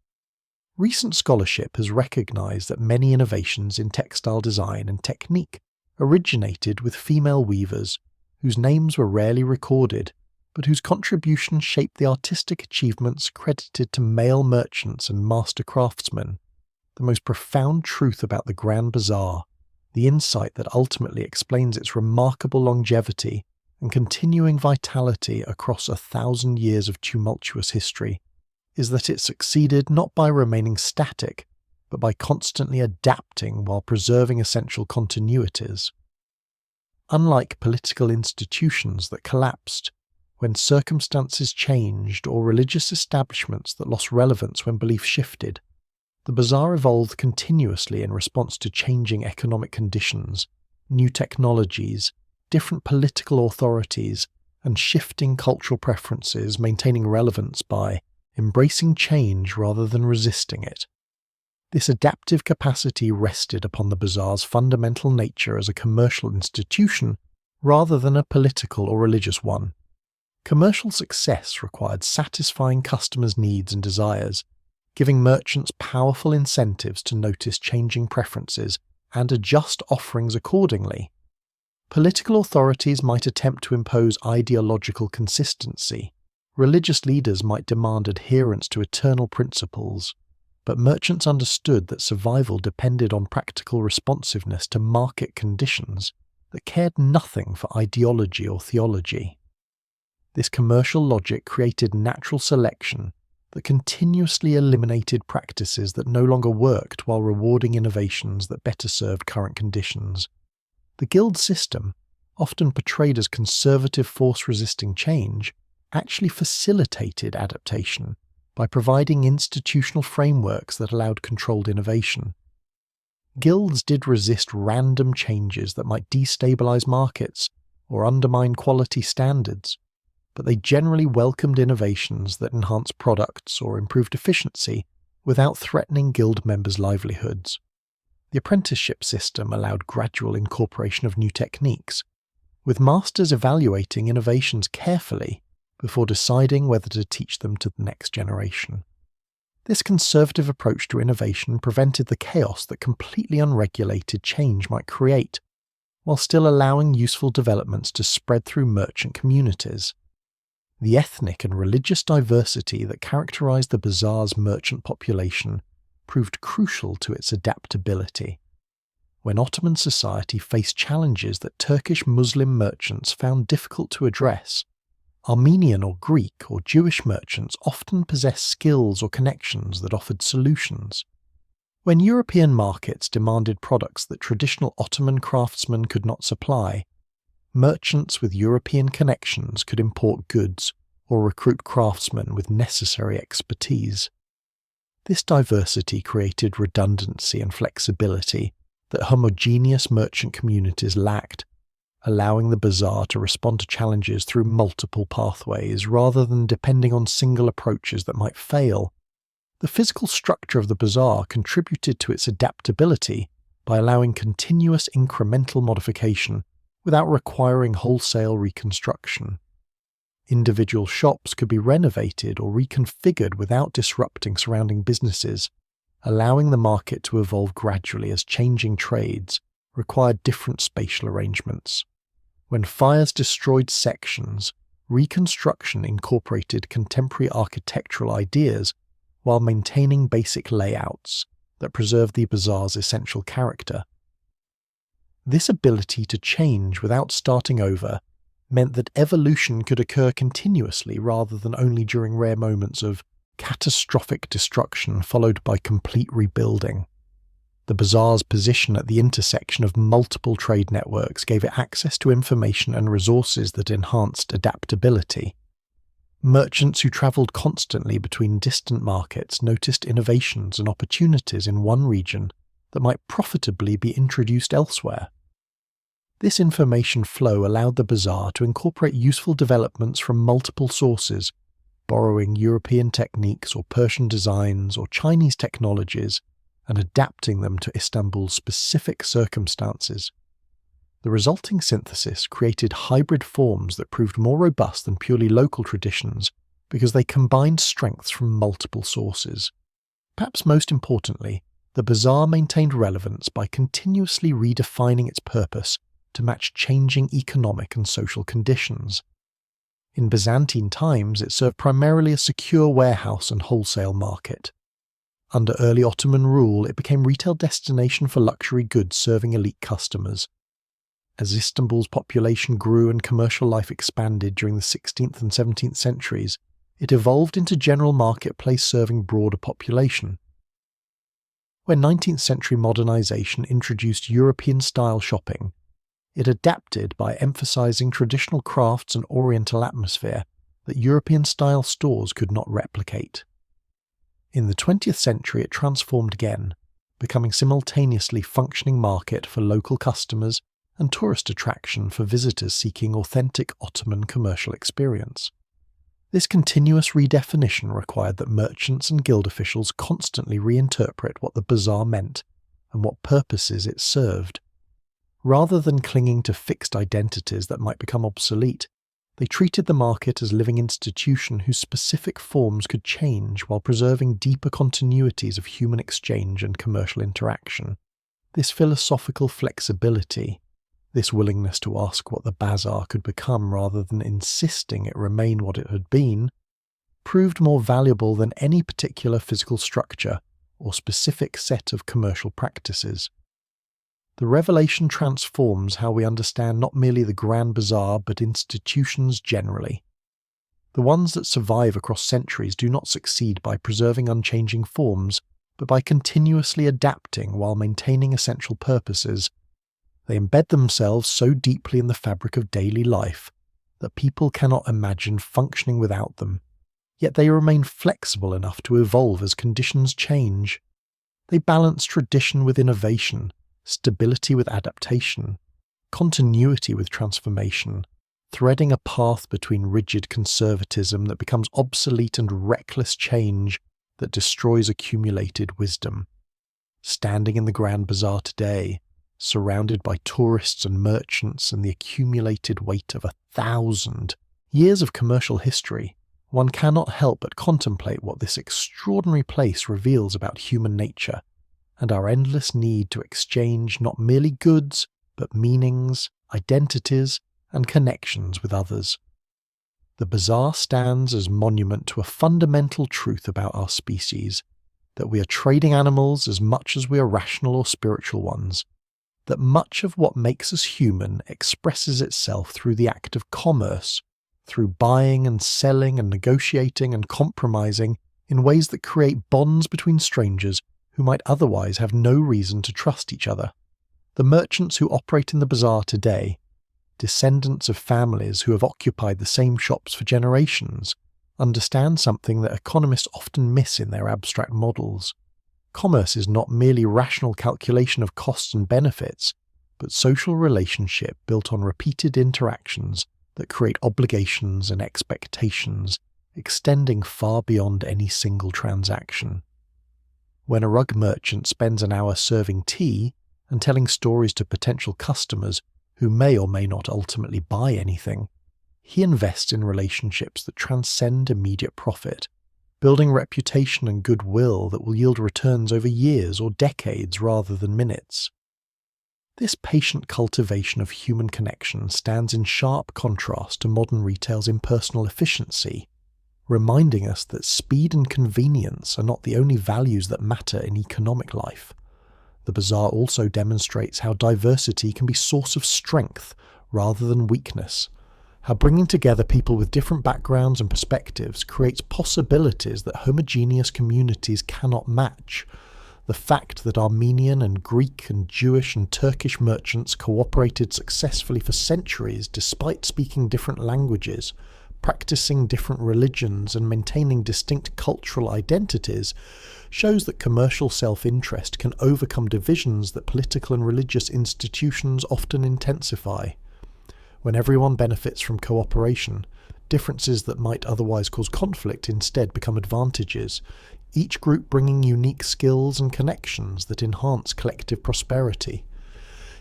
Recent scholarship has recognised that many innovations in textile design and technique originated with female weavers, whose names were rarely recorded, but whose contributions shaped the artistic achievements credited to male merchants and master craftsmen. The most profound truth about the Grand Bazaar, the insight that ultimately explains its remarkable longevity and continuing vitality across 1,000 years of tumultuous history, is that it succeeded not by remaining static, but by constantly adapting while preserving essential continuities. Unlike political institutions that collapsed when circumstances changed or religious establishments that lost relevance when belief shifted, the bazaar evolved continuously in response to changing economic conditions, new technologies, different political authorities, and shifting cultural preferences, maintaining relevance by embracing change rather than resisting it. This adaptive capacity rested upon the bazaar's fundamental nature as a commercial institution rather than a political or religious one. Commercial success required satisfying customers' needs and desires, giving merchants powerful incentives to notice changing preferences and adjust offerings accordingly. Political authorities might attempt to impose ideological consistency. Religious leaders might demand adherence to eternal principles, but merchants understood that survival depended on practical responsiveness to market conditions that cared nothing for ideology or theology. This commercial logic created natural selection that continuously eliminated practices that no longer worked while rewarding innovations that better served current conditions. The guild system, often portrayed as conservative force resisting change, actually facilitated adaptation by providing institutional frameworks that allowed controlled innovation. Guilds did resist random changes that might destabilize markets or undermine quality standards, but they generally welcomed innovations that enhanced products or improved efficiency without threatening guild members' livelihoods. The apprenticeship system allowed gradual incorporation of new techniques, with masters evaluating innovations carefully before deciding whether to teach them to the next generation. This conservative approach to innovation prevented the chaos that completely unregulated change might create, while still allowing useful developments to spread through merchant communities. The ethnic and religious diversity that characterized the bazaar's merchant population proved crucial to its adaptability. When Ottoman society faced challenges that Turkish Muslim merchants found difficult to address, Armenian or Greek or Jewish merchants often possessed skills or connections that offered solutions. When European markets demanded products that traditional Ottoman craftsmen could not supply, merchants with European connections could import goods or recruit craftsmen with necessary expertise. This diversity created redundancy and flexibility that homogeneous merchant communities lacked, allowing the bazaar to respond to challenges through multiple pathways rather than depending on single approaches that might fail. The physical structure of the bazaar contributed to its adaptability by allowing continuous incremental modification without requiring wholesale reconstruction. Individual shops could be renovated or reconfigured without disrupting surrounding businesses, allowing the market to evolve gradually as changing trades required different spatial arrangements. When fires destroyed sections, reconstruction incorporated contemporary architectural ideas while maintaining basic layouts that preserved the bazaar's essential character. This ability to change without starting over meant that evolution could occur continuously rather than only during rare moments of catastrophic destruction followed by complete rebuilding. The bazaar's position at the intersection of multiple trade networks gave it access to information and resources that enhanced adaptability. Merchants who travelled constantly between distant markets noticed innovations and opportunities in one region that might profitably be introduced elsewhere. This information flow allowed the bazaar to incorporate useful developments from multiple sources, borrowing European techniques or Persian designs or Chinese technologies and adapting them to Istanbul's specific circumstances. The resulting synthesis created hybrid forms that proved more robust than purely local traditions because they combined strengths from multiple sources. Perhaps most importantly, the bazaar maintained relevance by continuously redefining its purpose to match changing economic and social conditions. In Byzantine times, it served primarily a secure warehouse and wholesale market. Under early Ottoman rule, it became a retail destination for luxury goods serving elite customers. As Istanbul's population grew and commercial life expanded during the 16th and 17th centuries, it evolved into general marketplace serving broader population. When 19th century modernization introduced European-style shopping, it adapted by emphasizing traditional crafts and oriental atmosphere that European-style stores could not replicate. In the 20th century, it transformed again, becoming simultaneously functioning market for local customers and tourist attraction for visitors seeking authentic Ottoman commercial experience. This continuous redefinition required that merchants and guild officials constantly reinterpret what the bazaar meant and what purposes it served. Rather than clinging to fixed identities that might become obsolete, they treated the market as a living institution whose specific forms could change while preserving deeper continuities of human exchange and commercial interaction. This philosophical flexibility, this willingness to ask what the bazaar could become rather than insisting it remain what it had been, proved more valuable than any particular physical structure or specific set of commercial practices. The revelation transforms how we understand not merely the Grand Bazaar but institutions generally. The ones that survive across centuries do not succeed by preserving unchanging forms, but by continuously adapting while maintaining essential purposes. They embed themselves so deeply in the fabric of daily life that people cannot imagine functioning without them, yet they remain flexible enough to evolve as conditions change. They balance tradition with innovation, stability with adaptation, continuity with transformation, threading a path between rigid conservatism that becomes obsolete and reckless change that destroys accumulated wisdom. Standing in the Grand Bazaar today, surrounded by tourists and merchants and the accumulated weight of 1,000 years of commercial history, one cannot help but contemplate what this extraordinary place reveals about human nature and our endless need to exchange not merely goods, but meanings, identities, and connections with others. The bazaar stands as monument to a fundamental truth about our species, that we are trading animals as much as we are rational or spiritual ones, that much of what makes us human expresses itself through the act of commerce, through buying and selling and negotiating and compromising in ways that create bonds between strangers who might otherwise have no reason to trust each other. The merchants who operate in the bazaar today, descendants of families who have occupied the same shops for generations, understand something that economists often miss in their abstract models. Commerce is not merely rational calculation of costs and benefits, but social relationship built on repeated interactions that create obligations and expectations, extending far beyond any single transaction. When a rug merchant spends an hour serving tea and telling stories to potential customers who may or may not ultimately buy anything, he invests in relationships that transcend immediate profit, building reputation and goodwill that will yield returns over years or decades rather than minutes. This patient cultivation of human connection stands in sharp contrast to modern retail's impersonal efficiency, reminding us that speed and convenience are not the only values that matter in economic life. The bazaar also demonstrates how diversity can be a source of strength rather than weakness, how bringing together people with different backgrounds and perspectives creates possibilities that homogeneous communities cannot match. The fact that Armenian and Greek and Jewish and Turkish merchants cooperated successfully for centuries despite speaking different languages, practicing different religions and maintaining distinct cultural identities, shows that commercial self-interest can overcome divisions that political and religious institutions often intensify. When everyone benefits from cooperation, differences that might otherwise cause conflict instead become advantages, each group bringing unique skills and connections that enhance collective prosperity.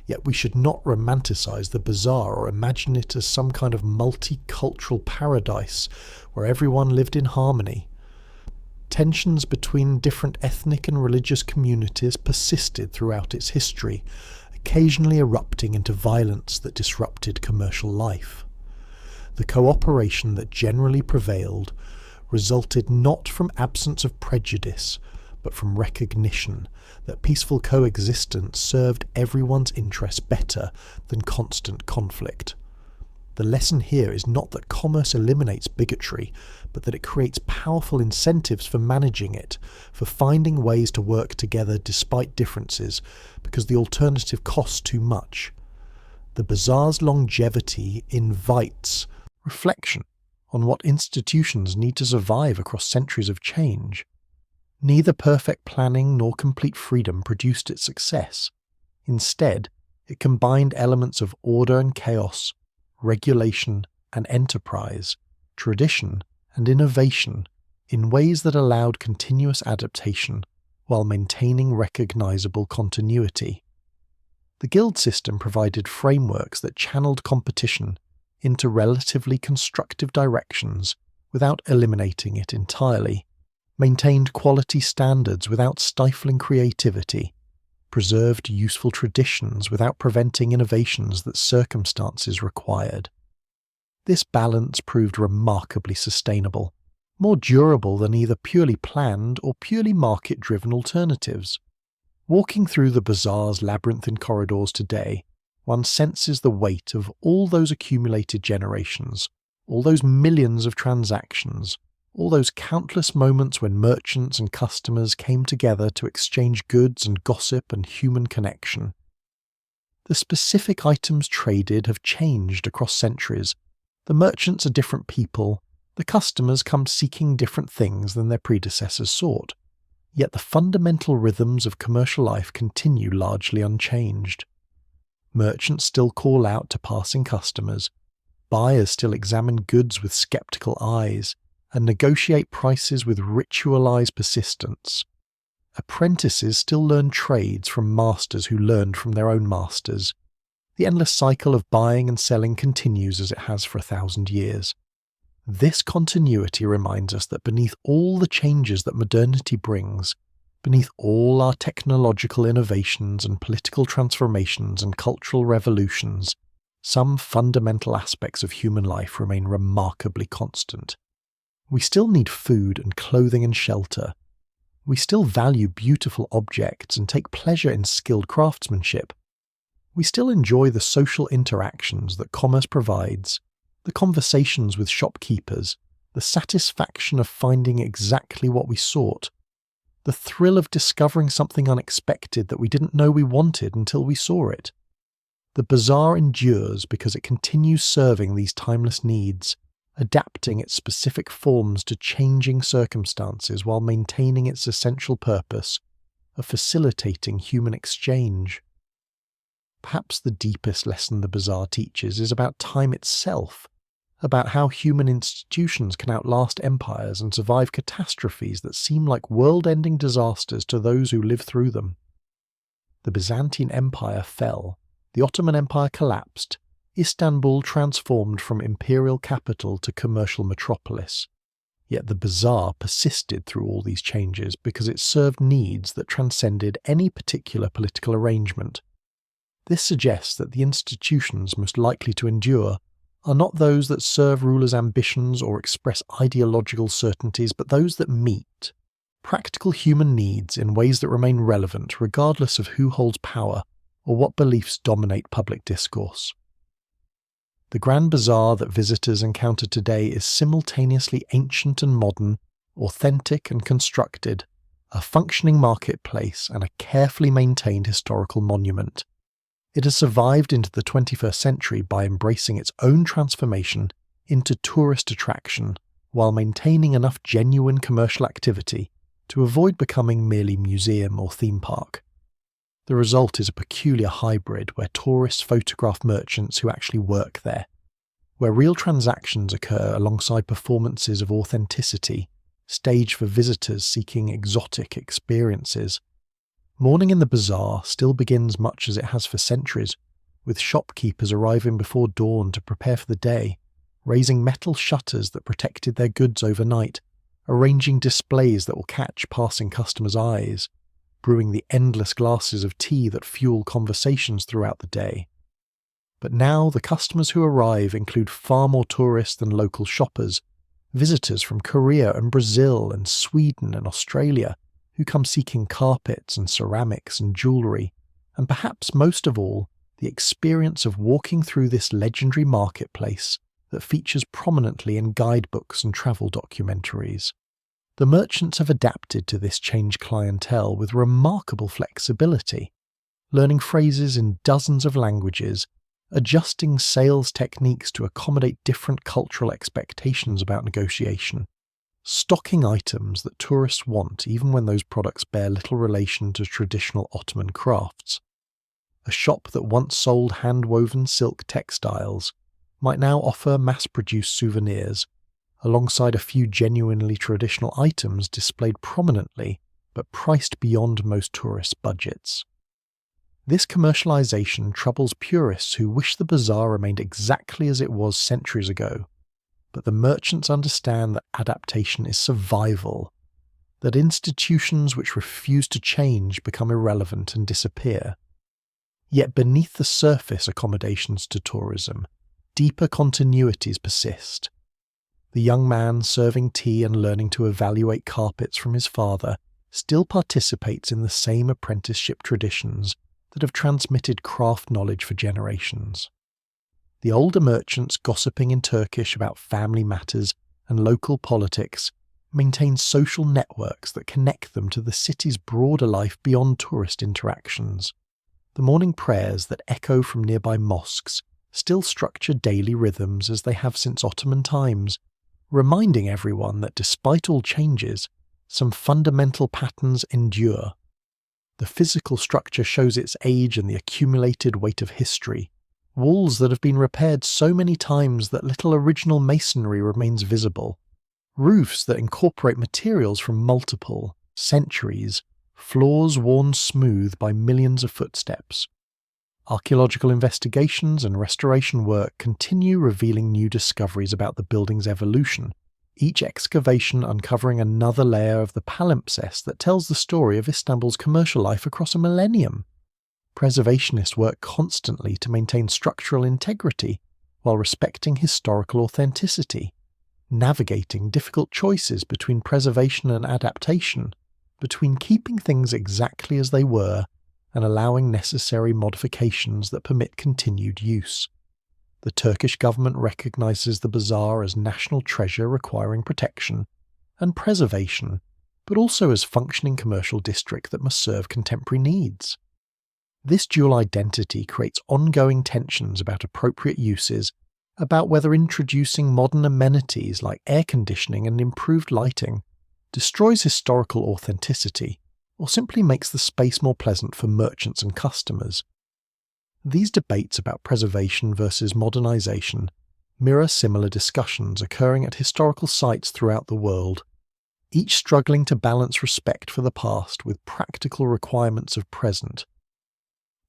Yet we should not romanticize the bazaar or imagine it as some kind of multicultural paradise where everyone lived in harmony. Tensions between different ethnic and religious communities persisted throughout its history, occasionally erupting into violence that disrupted commercial life. The cooperation that generally prevailed resulted not from absence of prejudice, but from recognition that peaceful coexistence served everyone's interests better than constant conflict. The lesson here is not that commerce eliminates bigotry, but that it creates powerful incentives for managing it, for finding ways to work together despite differences, because the alternative costs too much. The bazaar's longevity invites reflection on what institutions need to survive across centuries of change. Neither perfect planning nor complete freedom produced its success. Instead, it combined elements of order and chaos, regulation and enterprise, tradition and innovation in ways that allowed continuous adaptation while maintaining recognizable continuity. The guild system provided frameworks that channeled competition into relatively constructive directions without eliminating it entirely, maintained quality standards without stifling creativity, preserved useful traditions without preventing innovations that circumstances required. This balance proved remarkably sustainable, more durable than either purely planned or purely market-driven alternatives. Walking through the bazaar's labyrinthine corridors today, one senses the weight of all those accumulated generations, all those millions of transactions, all those countless moments when merchants and customers came together to exchange goods and gossip and human connection. The specific items traded have changed across centuries. The merchants are different people, the customers come seeking different things than their predecessors sought. Yet the fundamental rhythms of commercial life continue largely unchanged. Merchants still call out to passing customers, buyers still examine goods with skeptical eyes, and negotiate prices with ritualized persistence. Apprentices still learn trades from masters who learned from their own masters. The endless cycle of buying and selling continues as it has for 1,000 years. This continuity reminds us that beneath all the changes that modernity brings, beneath all our technological innovations and political transformations and cultural revolutions, some fundamental aspects of human life remain remarkably constant. We still need food and clothing and shelter. We still value beautiful objects and take pleasure in skilled craftsmanship. We still enjoy the social interactions that commerce provides, the conversations with shopkeepers, the satisfaction of finding exactly what we sought. the thrill of discovering something unexpected that we didn't know we wanted until we saw it. The bazaar endures because it continues serving these timeless needs, adapting its specific forms to changing circumstances while maintaining its essential purpose of facilitating human exchange. Perhaps the deepest lesson the bazaar teaches is about time itself, about how human institutions can outlast empires and survive catastrophes that seem like world-ending disasters to those who live through them. The Byzantine Empire fell, the Ottoman Empire collapsed, Istanbul transformed from imperial capital to commercial metropolis. Yet the bazaar persisted through all these changes because it served needs that transcended any particular political arrangement. This suggests that the institutions most likely to endure are not those that serve rulers' ambitions or express ideological certainties, but those that meet practical human needs in ways that remain relevant regardless of who holds power or what beliefs dominate public discourse. The Grand Bazaar that visitors encounter today is simultaneously ancient and modern, authentic and constructed, a functioning marketplace and a carefully maintained historical monument. It has survived into the 21st century by embracing its own transformation into tourist attraction while maintaining enough genuine commercial activity to avoid becoming merely museum or theme park. The result is a peculiar hybrid where tourists photograph merchants who actually work there, where real transactions occur alongside performances of authenticity, staged for visitors seeking exotic experiences. Morning in the bazaar still begins much as it has for centuries, with shopkeepers arriving before dawn to prepare for the day, raising metal shutters that protected their goods overnight, arranging displays that will catch passing customers' eyes, brewing the endless glasses of tea that fuel conversations throughout the day. But now the customers who arrive include far more tourists than local shoppers, visitors from Korea and Brazil and Sweden and Australia, who come seeking carpets and ceramics and jewellery, and perhaps most of all, the experience of walking through this legendary marketplace that features prominently in guidebooks and travel documentaries. The merchants have adapted to this changed clientele with remarkable flexibility, learning phrases in dozens of languages, adjusting sales techniques to accommodate different cultural expectations about negotiation, stocking items that tourists want even when those products bear little relation to traditional Ottoman crafts. A shop that once sold hand-woven silk textiles might now offer mass-produced souvenirs, alongside a few genuinely traditional items displayed prominently but priced beyond most tourists' budgets. This commercialization troubles purists who wish the bazaar remained exactly as it was centuries ago, but the merchants understand that adaptation is survival, that institutions which refuse to change become irrelevant and disappear. Yet beneath the surface accommodations to tourism, deeper continuities persist. The young man serving tea and learning to evaluate carpets from his father still participates in the same apprenticeship traditions that have transmitted craft knowledge for generations. The older merchants gossiping in Turkish about family matters and local politics maintain social networks that connect them to the city's broader life beyond tourist interactions. The morning prayers that echo from nearby mosques still structure daily rhythms as they have since Ottoman times, reminding everyone that despite all changes, some fundamental patterns endure. The physical structure shows its age and the accumulated weight of history, walls that have been repaired so many times that little original masonry remains visible, roofs that incorporate materials from multiple centuries, floors worn smooth by millions of footsteps. Archaeological investigations and restoration work continue revealing new discoveries about the building's evolution, each excavation uncovering another layer of the palimpsest that tells the story of Istanbul's commercial life across a millennium. Preservationists work constantly to maintain structural integrity while respecting historical authenticity, navigating difficult choices between preservation and adaptation, between keeping things exactly as they were and allowing necessary modifications that permit continued use. The Turkish government recognizes the bazaar as national treasure requiring protection and preservation but also as functioning commercial district that must serve contemporary needs. This dual identity creates ongoing tensions about appropriate uses, about whether introducing modern amenities like air conditioning and improved lighting destroys historical authenticity or simply makes the space more pleasant for merchants and customers. These debates about preservation versus modernization mirror similar discussions occurring at historical sites throughout the world, each struggling to balance respect for the past with practical requirements of present.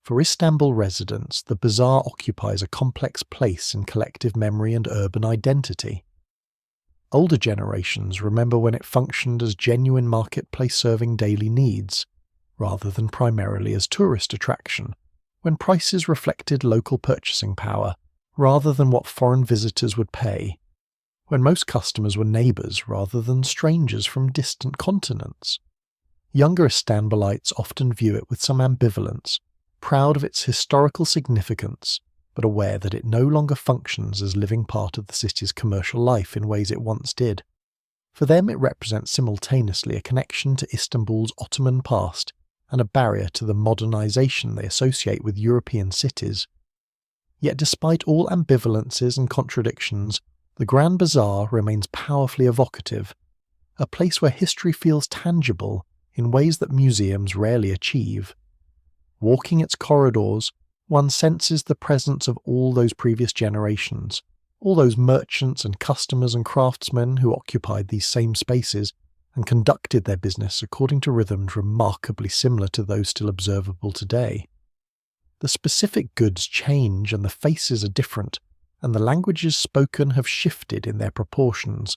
For Istanbul residents, the Bazaar occupies a complex place in collective memory and urban identity. Older generations remember when it functioned as genuine marketplace serving daily needs, rather than primarily as tourist attraction, when prices reflected local purchasing power rather than what foreign visitors would pay, when most customers were neighbours rather than strangers from distant continents. Younger Istanbulites often view it with some ambivalence, proud of its historical significance, but aware that it no longer functions as living part of the city's commercial life in ways it once did. For them, it represents simultaneously a connection to Istanbul's Ottoman past and a barrier to the modernization they associate with European cities. Yet despite all ambivalences and contradictions, the Grand Bazaar remains powerfully evocative, a place where history feels tangible in ways that museums rarely achieve. Walking its corridors, one senses the presence of all those previous generations, all those merchants and customers and craftsmen who occupied these same spaces and conducted their business according to rhythms remarkably similar to those still observable today. The specific goods change and the faces are different, and the languages spoken have shifted in their proportions,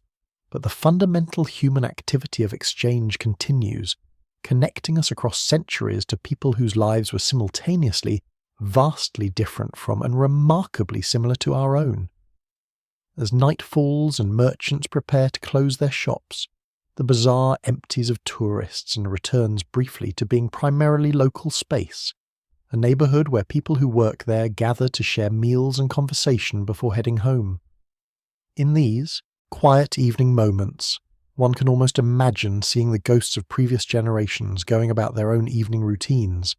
but the fundamental human activity of exchange continues, connecting us across centuries to people whose lives were simultaneously vastly different from and remarkably similar to our own. As night falls and merchants prepare to close their shops, the bazaar empties of tourists and returns briefly to being primarily local space, a neighbourhood where people who work there gather to share meals and conversation before heading home. In these quiet evening moments, one can almost imagine seeing the ghosts of previous generations going about their own evening routines,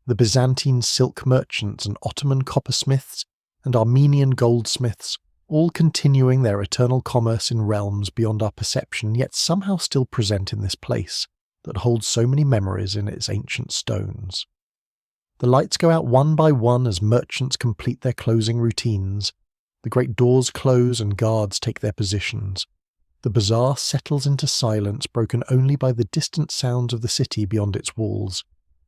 the Byzantine silk merchants and Ottoman coppersmiths and Armenian goldsmiths all continuing their eternal commerce in realms beyond our perception, yet somehow still present in this place that holds so many memories in its ancient stones. The lights go out one by one as merchants complete their closing routines, the great doors close and guards take their positions. The bazaar settles into silence broken only by the distant sounds of the city beyond its walls,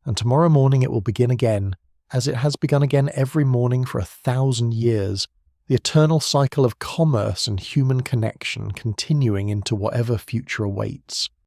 and tomorrow morning it will begin again, as it has begun again every morning for 1,000 years, the eternal cycle of commerce and human connection continuing into whatever future awaits.